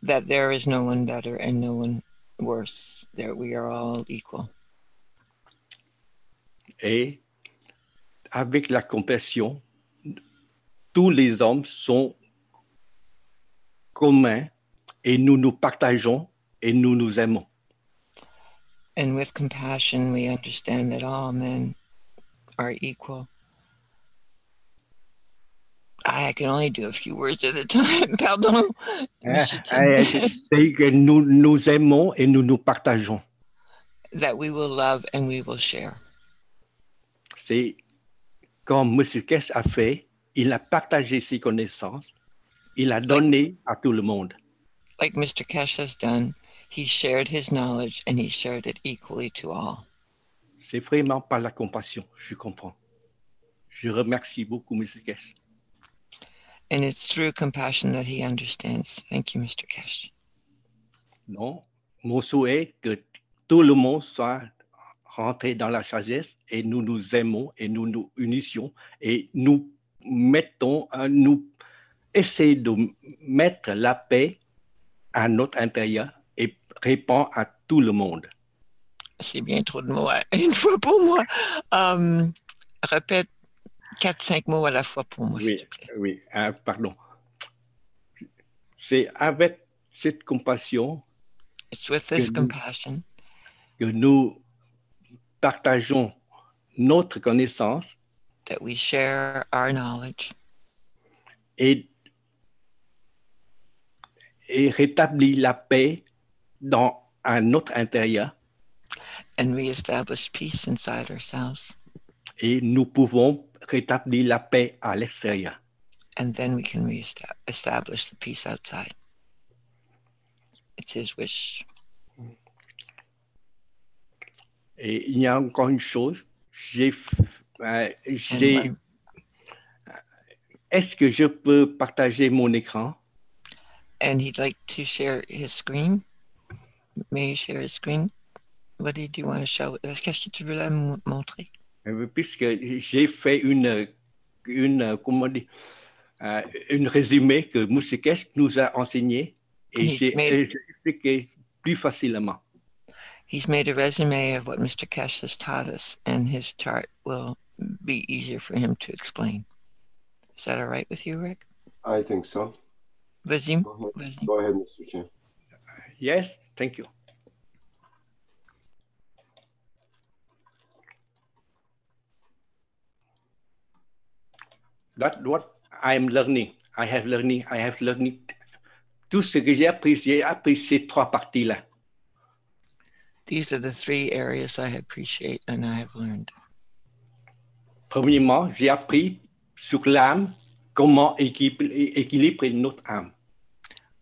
that there is no one better and no one worse, that we are all equal. Et avec la compassion, tous les hommes sont communs et nous nous partageons et nous nous aimons. And with compassion, we understand that all men are equal. I can only do a few words at a time. Pardon, Monsieur Chen. C'est que nous nous aimons et nous nous partageons. That we will love and we will share. C'est comme M. Keshe a fait, il a partagé ses connaissances, il a donné à tout le monde. Like Mr. Keshe has done, he shared his knowledge and he shared it equally to all. C'est vraiment par la compassion, je comprends. Je remercie beaucoup M. Keshe. And it's through compassion that he understands. Thank you, Mr. Keshe. Non, mon souhait est que tout le monde soit rentré dans la sagesse et nous nous aimons et nous nous unissions et nous essayons de mettre la paix à notre intérieur et répond à tout le monde. C'est bien trop de mots une fois pour moi. Répète 4-5 mots à la fois pour moi, s'il te plaît. Oui, pardon. C'est avec cette compassion It's with this compassion que nous partageons notre connaissance that we share our knowledge et rétablit la paix dans notre intérieur. And reestablish peace inside ourselves. Et nous pouvons rétablir la paix à l'extérieur. And then we can establish the peace outside. It's his wish. Et il y a encore une chose. Est-ce que je peux partager mon écran? And he'd like to share his screen. May you share his screen? What did you want to show? Qu'est-ce que tu veux la montrer? Puisque j'ai fait une résumé que M. Keshe nous a enseigné et j'ai expliqué plus facilement. He's made a resume of what Mr. Keshe has taught us, and his chart will be easier for him to explain. Is that all right with you, Rick? I think so. Vas-y. Go ahead, Mr. Chair. Yes, thank you. That's what I am learning. I have learning. Tout ce que j'ai appris ces trois parties-là. These are the three areas I appreciate and I have learned. Premièrement, j'ai appris sur l'âme, comment équilibrer notre âme.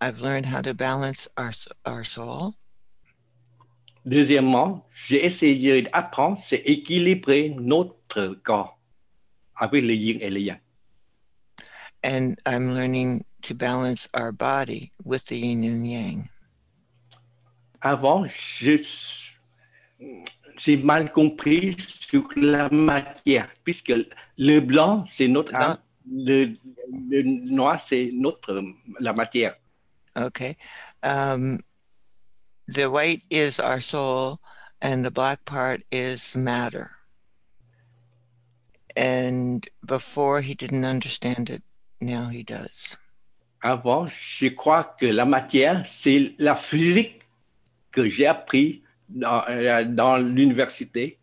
I've learned how to balance our soul. Deuxièmement, j'ai essayé d'apprendre, c'est équilibrer notre corps avec le yin et le yang. And I'm learning to balance our body with the yin and yang. Avant, j'ai mal compris sur la matière, puisque le blanc, c'est notre âme, le noir, c'est la matière. Okay. The white is our soul, and the black part is matter. And before he didn't understand it, now he does. Avant, je crois que la matière, c'est la physique que j'ai appris dans l'université.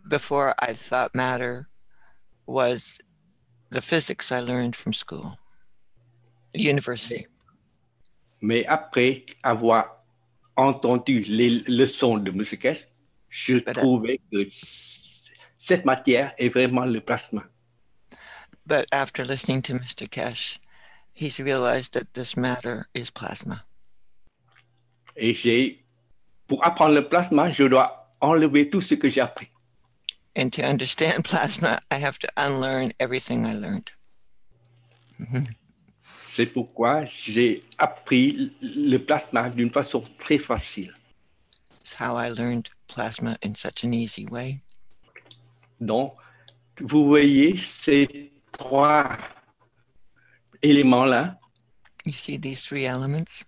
Before, I thought matter was the physics I learned from school, university. Mais après avoir entendu les leçons de M. Keshe, je trouvais que cette matière est vraiment le plasma. But after listening to Mr. Keshe, he's realized that this matter is plasma. Et pour apprendre le plasma, je dois enlever tout ce que j'ai appris. And to understand plasma, I have to unlearn everything I learned. C'est pourquoi j'ai appris le plasma d'une façon très facile. It's how I learned plasma in such an easy way. Donc, vous voyez ces trois éléments-là. You see these three elements?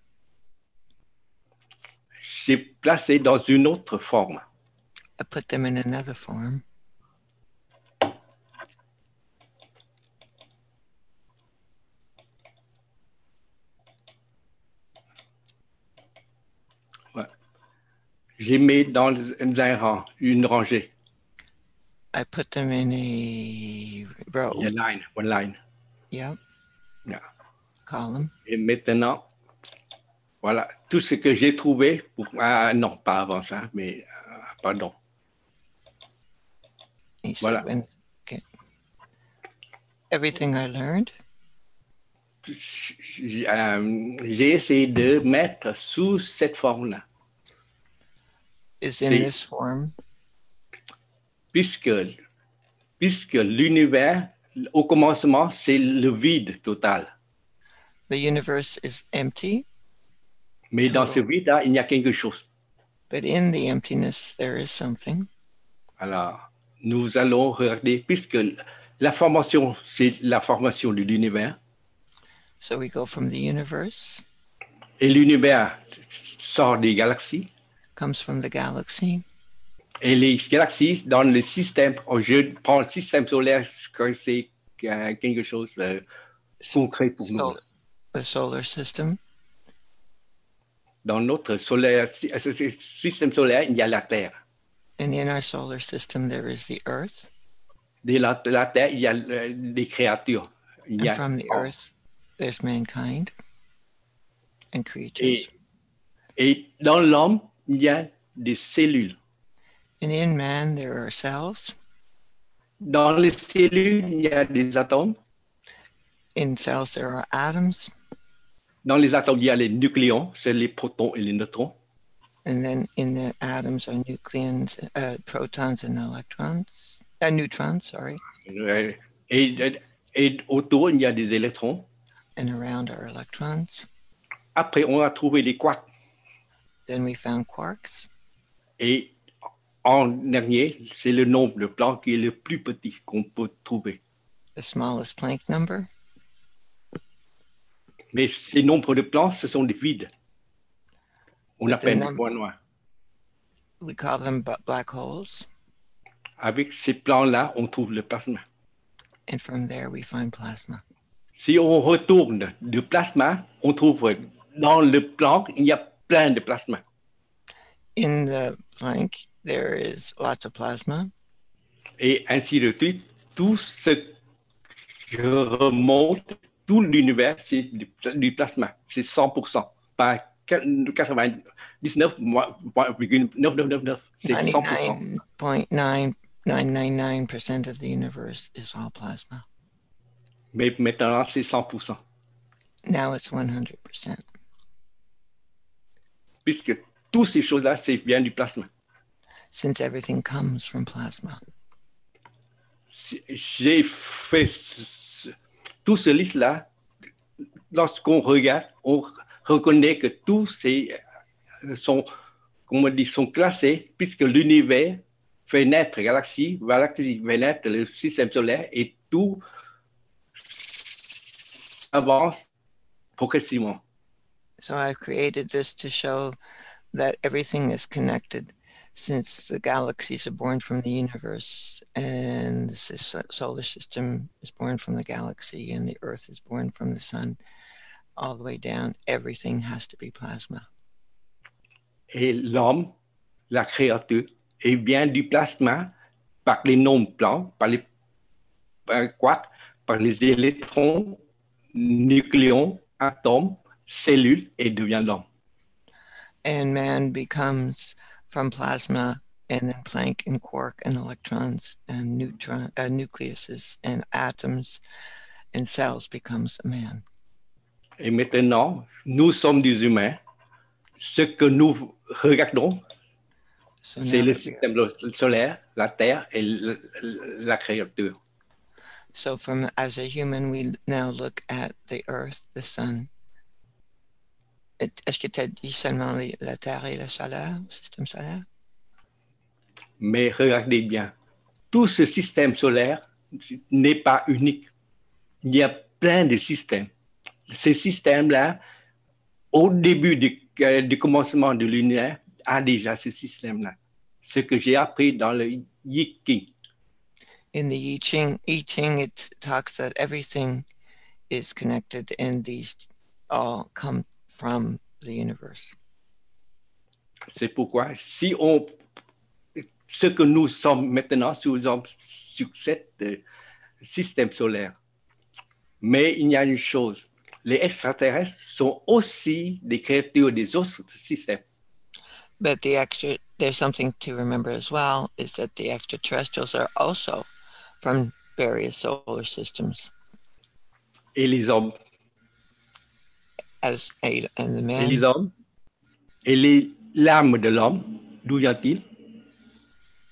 J'ai placé dans une autre forme. I put them in another form. Ouais. J'ai mis dans un rang, une rangée. I put them in a row. One line. Yep. Yeah. Column. Et maintenant, voilà, tout ce que j'ai trouvé, non, pas avant ça, mais pardon. Voilà. Okay. Everything I learned. J'ai essayé de mettre sous cette forme-là. Is in this form. Puisque l'univers, au commencement, c'est le vide total. The universe is empty. Mais dans ce vide-là, il y a quelque chose. But in the emptiness, there is something. Alors, nous allons regarder, puisque la formation, c'est la formation de l'univers. So we go from the universe. Et l'univers sort des galaxies. Comes from the galaxy. Et les galaxies dans le système, je prends le système solaire, c'est quelque chose de concret pour nous. The solar system. Dans notre système solaire, il y a la Terre. And in our solar system, there is the Earth. De la Terre, il y a des créatures. And from the Earth, there's mankind and creatures. Et dans l'homme, il y a des cellules. And in man, there are cells. Dans les cellules, il y a des atomes. In cells, there are atoms. Dans les atomes, il y a les nucléons, c'est les protons et les neutrons. And then in the atoms are nucleons, protons and electrons. Neutrons, sorry. Et autour, il y a des électrons. And around are electrons. Après, on a trouvé des quarks. Then we found quarks. Et en dernier, c'est le nombre de Planck qui est le plus petit qu'on peut trouver. The smallest Planck number. Mais ces nombres de Planck, ce sont des vides. On appelle des points noirs. We call them black holes. Avec ces plans-là, on trouve le plasma. And from there, we find plasma. Si on retourne du plasma, on trouve dans le Planck, il y a plein de plasma. In the Planck, there is lots of plasma. Et ainsi de suite, tout ce que remonte, tout l'univers, c'est du plasma. C'est 100%. Pas 99,999. C'est 100%. 99.9999% of the universe is all plasma. Mais maintenant, c'est 100%. Now it's 100%. Puisque toutes ces choses-là, c'est bien du plasma. Since everything comes from plasma. J'ai fait tout ce liste-là. Lorsqu'on regarde, on reconnaît que tous ces sont classés, puisque l'univers fait naître galaxie fait naître le système solaire et tout avance progressivement. So I've created this to show that everything is connected, since the galaxies are born from the universe and the solar system is born from the galaxy and the Earth is born from the sun, all the way down, everything has to be plasma. Et l'homme, la créature, est bien du plasma par les nombres blancs, par les quarks, par les électrons, nucléons, atomes. cellule et devient l'homme. And man becomes from plasma and then plank and quark and electrons and nucleuses and atoms and cells becomes a man. Et maintenant, nous sommes des humains. Ce que nous regardons, So c'est now le that we are, système solaire, la Terre et la créature. so from as a human, we now look at the earth, the sun. Est-ce que tu as dit seulement la Terre et le système solaire? Mais regardez bien, tout ce système solaire n'est pas unique. Il y a plein de systèmes. Ces systèmes-là, au début du commencement de l'univers, a déjà ce système-là. Ce que j'ai appris dans le Yi. In the I Ching, it talks that everything is connected and these all come from the universe. C'est pourquoi, si ce que nous sommes maintenant, nous sommes sur ce système solaire. Mais il y a une chose, les extraterrestres sont aussi des créatures des autres systèmes. But there's something to remember as well, is that the extraterrestrials are also from various solar systems. Et les hommes. And the man. Et les hommes. Et l'âme de l'homme, d'où vient-il?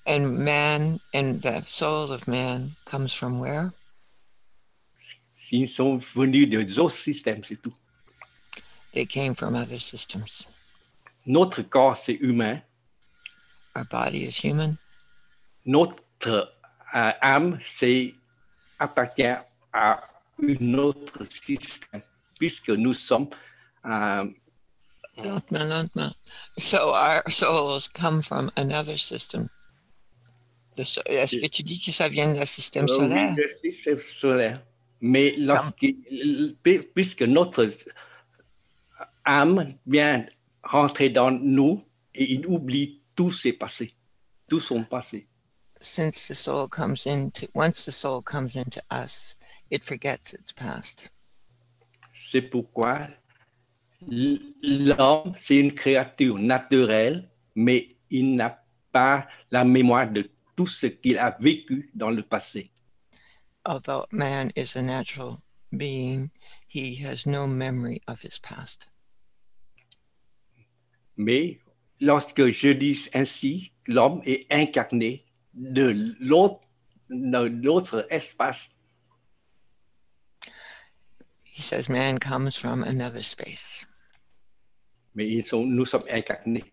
And man, and the soul of man comes from where? Ils sont venus des autres systèmes, c'est tout. They came from other systems. Notre corps, c'est humain. Our body is human. Notre âme, appartient à un autre système, puisque nous sommes... So our souls come from another system. Est-ce que tu dis que ça vient du système solaire? Oui, le système solaire. Mais puisque notre âme vient rentrer dans nous et il oublie tout ses passés, tout son passé. Once the soul comes into us, it forgets its past. C'est pourquoi l'homme, c'est une créature naturelle, mais il n'a pas la mémoire de tout ce qu'il a vécu dans le passé. Although man is a natural being, he has no memory of his past. Mais lorsque je dis ainsi, l'homme est incarné de l'autre espace. He says man comes from another space. Mais nous sommes incarnés.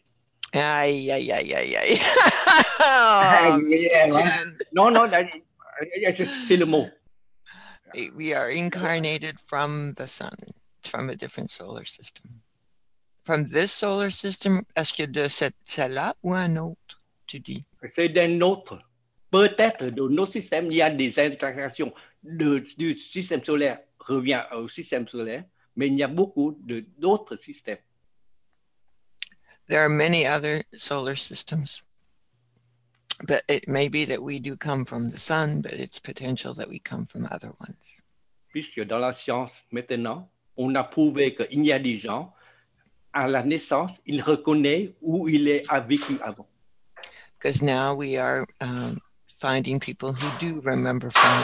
Aïe, aïe, aïe, aïe, aïe. Non, c'est le mot. We are incarnated from the sun, from a different solar system. From this solar system, est-ce que de celle-là ou un autre, tu dis? C'est d'un autre. Peut-être de nos systèmes, il y a des interactions du système solaire revient au système solaire, mais il y a beaucoup d'autres systèmes. There are many other solar systems, but it may be that we do come from the sun, but it's potential that we come from other ones. Puisque dans la science, maintenant, on a prouvé qu'il y a des gens, à la naissance, ils reconnaissent où il a vécu avant. Because now we are finding people who do remember from.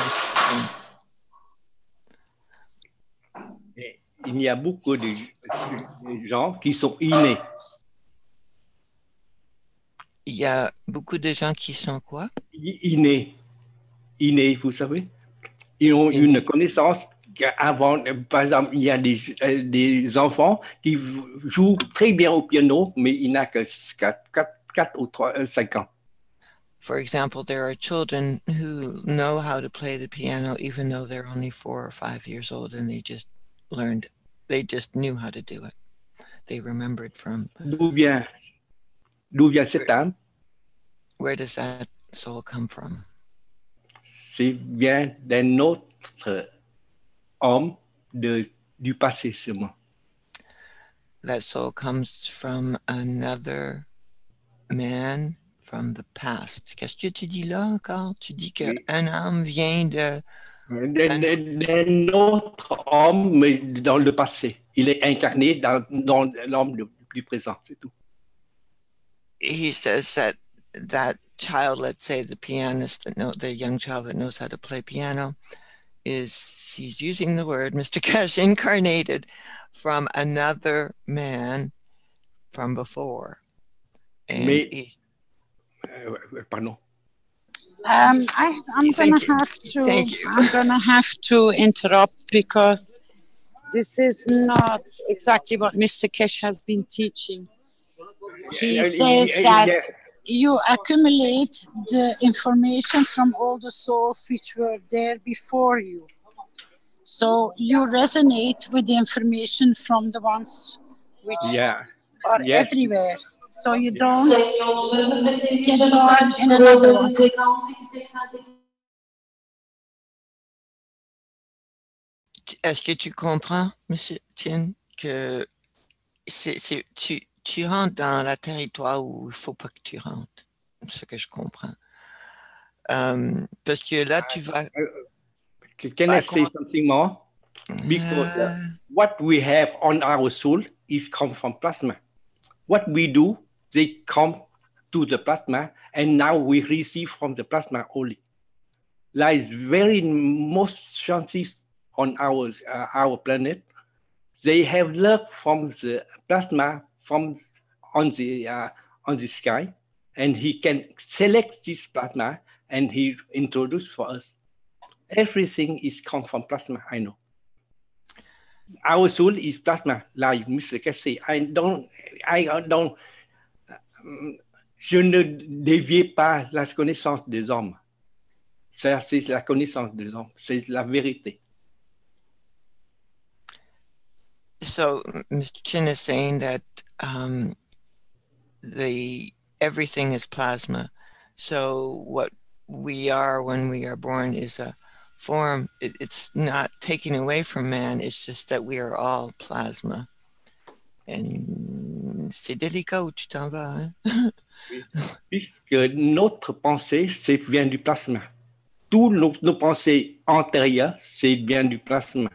Il y a beaucoup de gens qui sont innés. Il y a beaucoup de gens qui sont quoi? Innés, vous savez. Ils ont une connaissance qu'avant, par exemple, il y a des enfants qui jouent très bien au piano, mais il n'a que 4 ou 5 ans. For example, there are children who know how to play the piano even though they're only 4 or 5 years old, and they just knew how to do it. They remembered from. D'où vient cette âme? Where does that soul come from? C'est bien d'un autre homme du passé seulement. That soul comes from another man from the past. Qu'est-ce que tu dis là encore? Tu dis qu'un âme vient de... Notre homme, mais dans le passé. Il est incarné dans l'homme du présent, c'est tout. He says that that child, let's say the pianist the young child that knows how to play piano, he's using the word, Mr. Keshe, incarnated from another man from before. And pardon. I'm gonna have to interrupt because this is not exactly what Mr. Keshe has been teaching. He says that you accumulate the information from all the souls which were there before you. So you resonate with the information from the ones which are everywhere. So you don't get born in another one. Est-ce que tu comprends, Monsieur Tien, que tu rentres dans le territoire où il ne faut pas que tu rentres? C'est ce que je comprends. Parce que là, tu vas... Can I say something more? Because what we have on our soul is come from plasma. What we do, they come to the plasma, and now we receive from the plasma only. Lies very most chances on our planet. They have learned from the plasma from on the sky, and he can select this plasma and he introduce for us. Everything is come from plasma, I know. Our soul is plasma, like Mr. Keshe. Je ne dévie pas la connaissance des hommes. Ça, c'est la connaissance des hommes. C'est la vérité. So Mr. Chin is saying that everything is plasma. So what we are when we are born is a form. It's not taken away from man. It's just that we are all plasma. And c'est délicat où tu t'en vas. Hein? Puisque notre pensée, c'est vient du plasma. Tous nos pensées antérieures, c'est bien du plasma.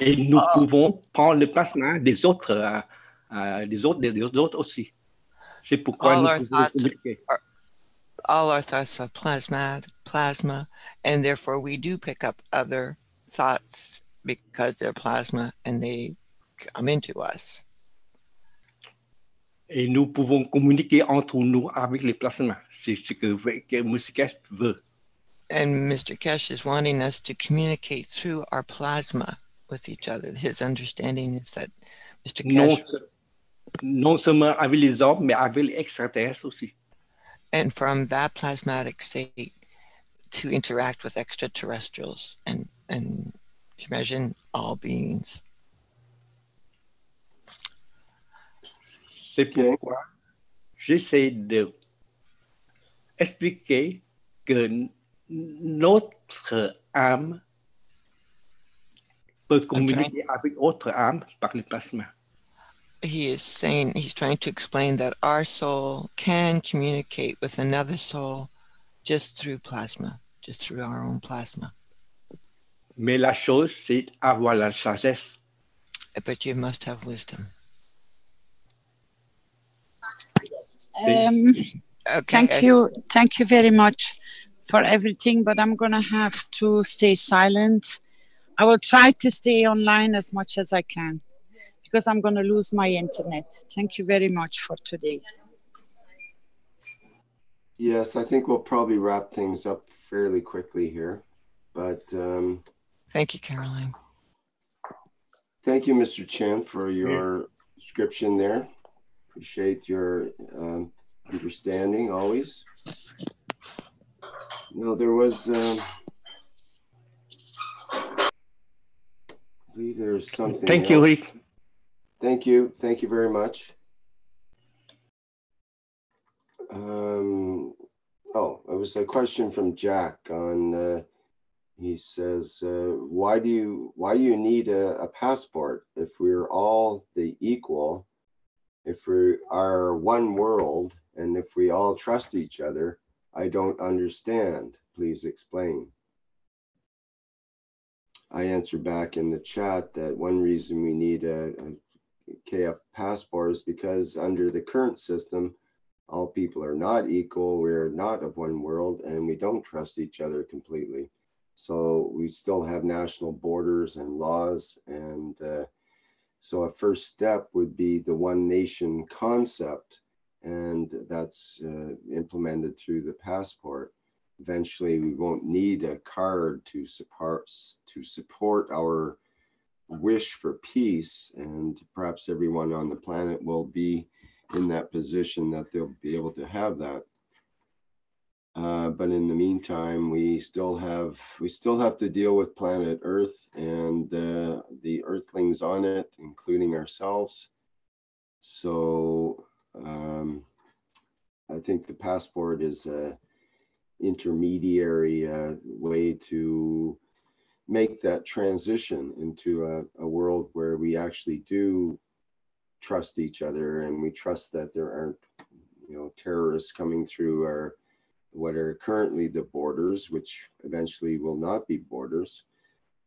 Et nous pouvons prendre le plasma des autres aussi. C'est pourquoi nous pouvons communiquer. All our thoughts are plasma, and therefore we do pick up other thoughts because they're plasma and they come into us. Et nous pouvons communiquer entre nous avec les plasmas. C'est ce que M. Keshe veut. And Mr. Keshe is wanting us to communicate through our plasma with each other. His understanding is that Mr. Keshe... Non seulement avec les hommes, mais avec les extraterrestres aussi. And from that plasmatic state to interact with extraterrestrials and imagine all beings. C'est pourquoi j'essaie de expliquer que notre âme peut communiquer avec autre âme par le plasma. He's trying to explain that our soul can communicate with another soul just through plasma, just through our own plasma. Mais la chose, c'est avoir la sagesse. But you must have wisdom. Okay. Thank you very much for everything, but I'm gonna have to stay silent. I will try to stay online as much as I can because I'm gonna lose my internet. Thank you very much for today. Yes, I think we'll probably wrap things up fairly quickly here, but thank you, Caroline. Thank you, Mr. Chen, for your description there. Appreciate your understanding always. No, there was, I believe there's something. Thank you, Rick. Thank you. Thank you very much. It was a question from Jack on, he says, why do you need a passport if we're all the equal, if we are one world, and if we all trust each other? I don't understand. Please explain. I answered back in the chat that one reason we need a KF passport is because under the current system, all people are not equal, we're not of one world, and we don't trust each other completely. So we still have national borders and laws, and so a first step would be the one nation concept, and that's implemented through the passport. Eventually, we won't need a card to support our wish for peace, and perhaps everyone on the planet will be in that position that they'll be able to have that. But in the meantime, we still have to deal with planet Earth and the Earthlings on it, including ourselves. So I think the passport is a intermediary way to make that transition into a world where we actually do trust each other, and we trust that there aren't, terrorists coming through our what are currently the borders, which eventually will not be borders.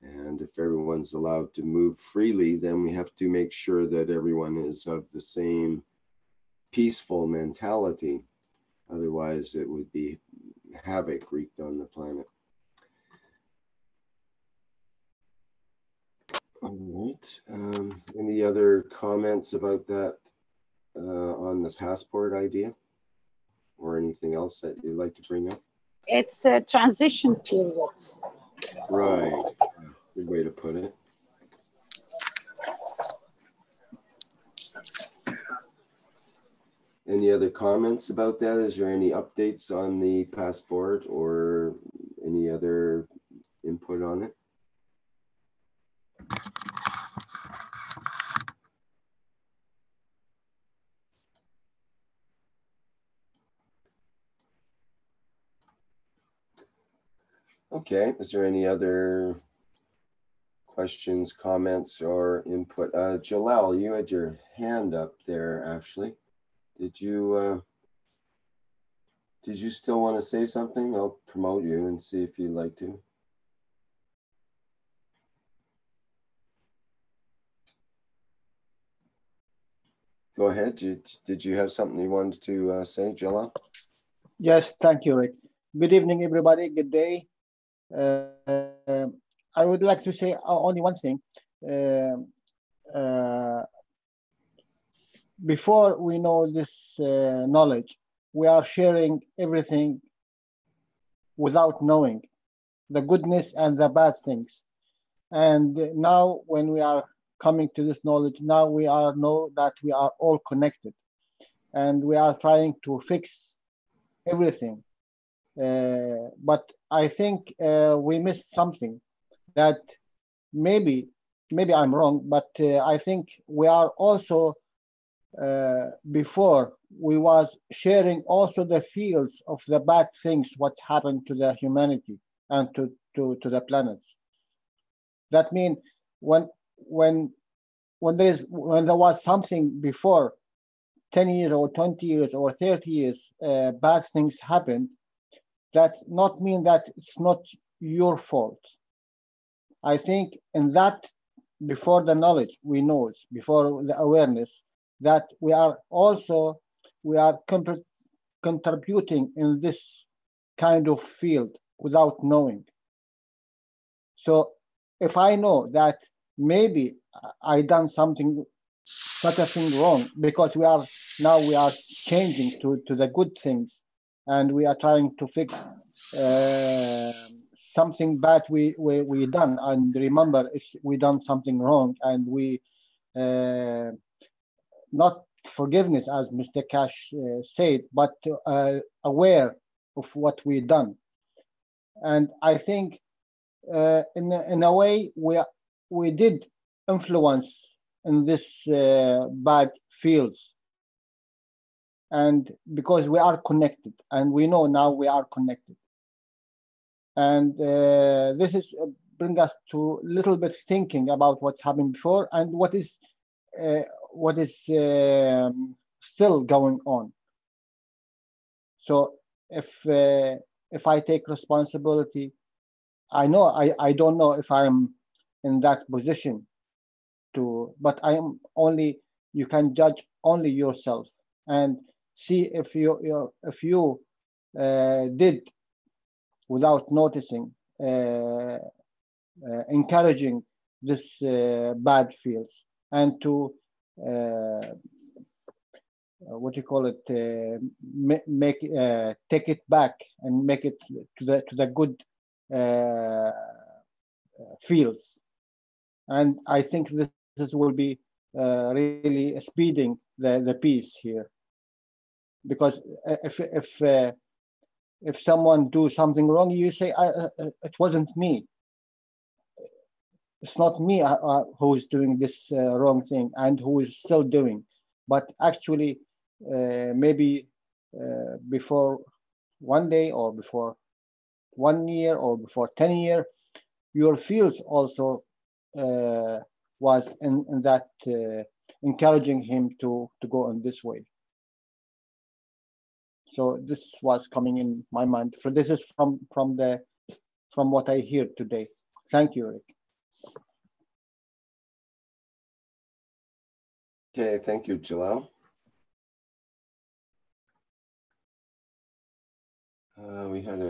And if everyone's allowed to move freely, then we have to make sure that everyone is of the same peaceful mentality. Otherwise, it would be havoc wreaked on the planet. All right. Any other comments about that on the passport idea, or anything else that you'd like to bring up? It's a transition period. Right. Good way to put it. Any other comments about that? Is there any updates on the passport or any other input on it? Okay, is there any other questions, comments, or input? Jalal, you had your hand up there, actually. Did you still want to say something? I'll promote you and see if you'd like to. Go ahead. Did you have something you wanted to say, Jalal? Yes, thank you, Rick. Good evening, everybody. Good day. I would like to say only one thing. Before we know this knowledge, we are sharing everything without knowing the goodness and the bad things. And now when we are coming to this knowledge, now we know that we are all connected, and we are trying to fix everything. But I think we missed something that maybe I'm wrong, but I think we are also, before we was sharing also the fields of the bad things, what's happened to the humanity and to the planets. That means when there was something before 10 years or 20 years or 30 years, bad things happened, that's not mean that it's not your fault. I think in that, before the knowledge, we know, before the awareness, that we are contributing in this kind of field without knowing. So if I know that maybe I done such a thing wrong, because we are changing to the good things, and we are trying to fix something bad we done. And remember, if we done something wrong, and we not forgiveness, as Mr. Cash said, but aware of what we done. And I think in a way we did influence in this bad fields, and because we are connected, and we know now we are connected, and this is bring us to a little bit thinking about what's happened before and what is still going on. So if I take responsibility, I know I don't know if I'm in that position to, but you can judge only yourself and see if you did without noticing, encouraging this bad feels, and to what you call it, make take it back and make it to the good feels. And I think this will be really speeding the peace here, because if someone do something wrong, you say it wasn't me. It's not me who is doing this wrong thing and who is still doing, but actually maybe before one day or before 1 year or before 10 years, your fields also was in that encouraging him to go on this way. So this was coming in my mind. So this is from what I hear today. Thank you, Eric. Okay, thank you, Jalal. We had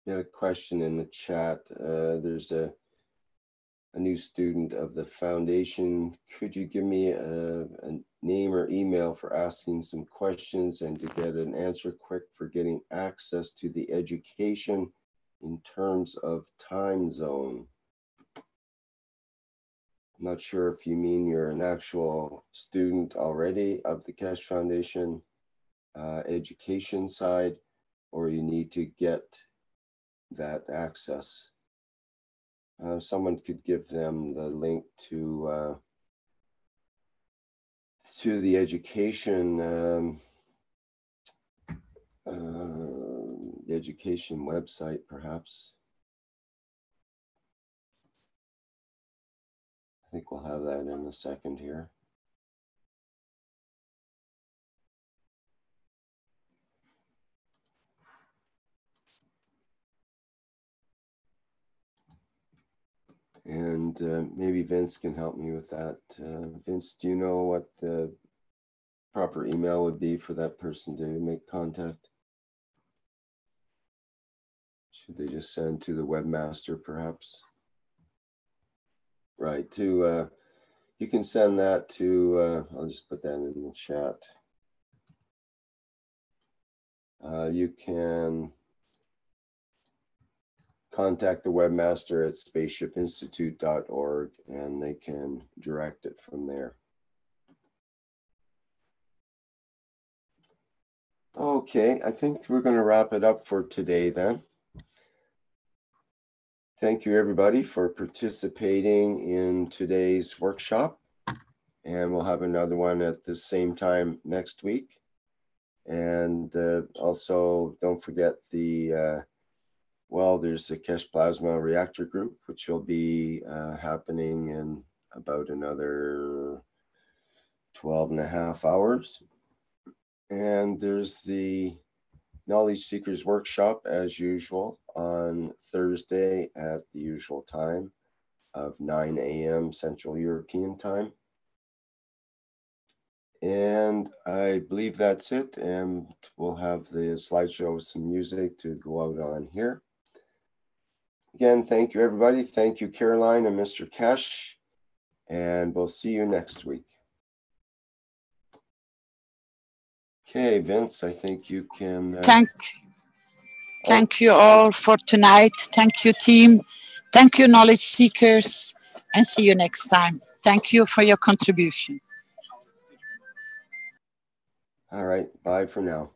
a question in the chat. There's a new student of the foundation. Could you give me a name or email for asking some questions and to get an answer quick for getting access to the education in terms of time zone? I'm not sure if you mean you're an actual student already of the Keshe Foundation education side, or you need to get that access. Someone could give them the link to the education website, perhaps. I think we'll have that in a second here. And maybe Vince can help me with that. Vince, do you know what the proper email would be for that person to make contact? Should they just send to the webmaster, perhaps? Right, you can send that to, I'll just put that in the chat. You can contact the webmaster at spaceshipinstitute.org and they can direct it from there. Okay, I think we're going to wrap it up for today then. Thank you everybody for participating in today's workshop, and we'll have another one at the same time next week. And also don't forget the there's a Keshe Plasma Reactor Group, which will be happening in about another 12.5 hours. And there's the Knowledge Seekers Workshop, as usual, on Thursday at the usual time of 9 a.m. Central European Time. And I believe that's it. And we'll have the slideshow with some music to go out on here. Again, thank you, everybody. Thank you, Caroline and Mr. Keshe. And we'll see you next week. Okay, Vince, I think you can... Thank you all for tonight. Thank you, team. Thank you, knowledge seekers. And see you next time. Thank you for your contribution. All right. Bye for now.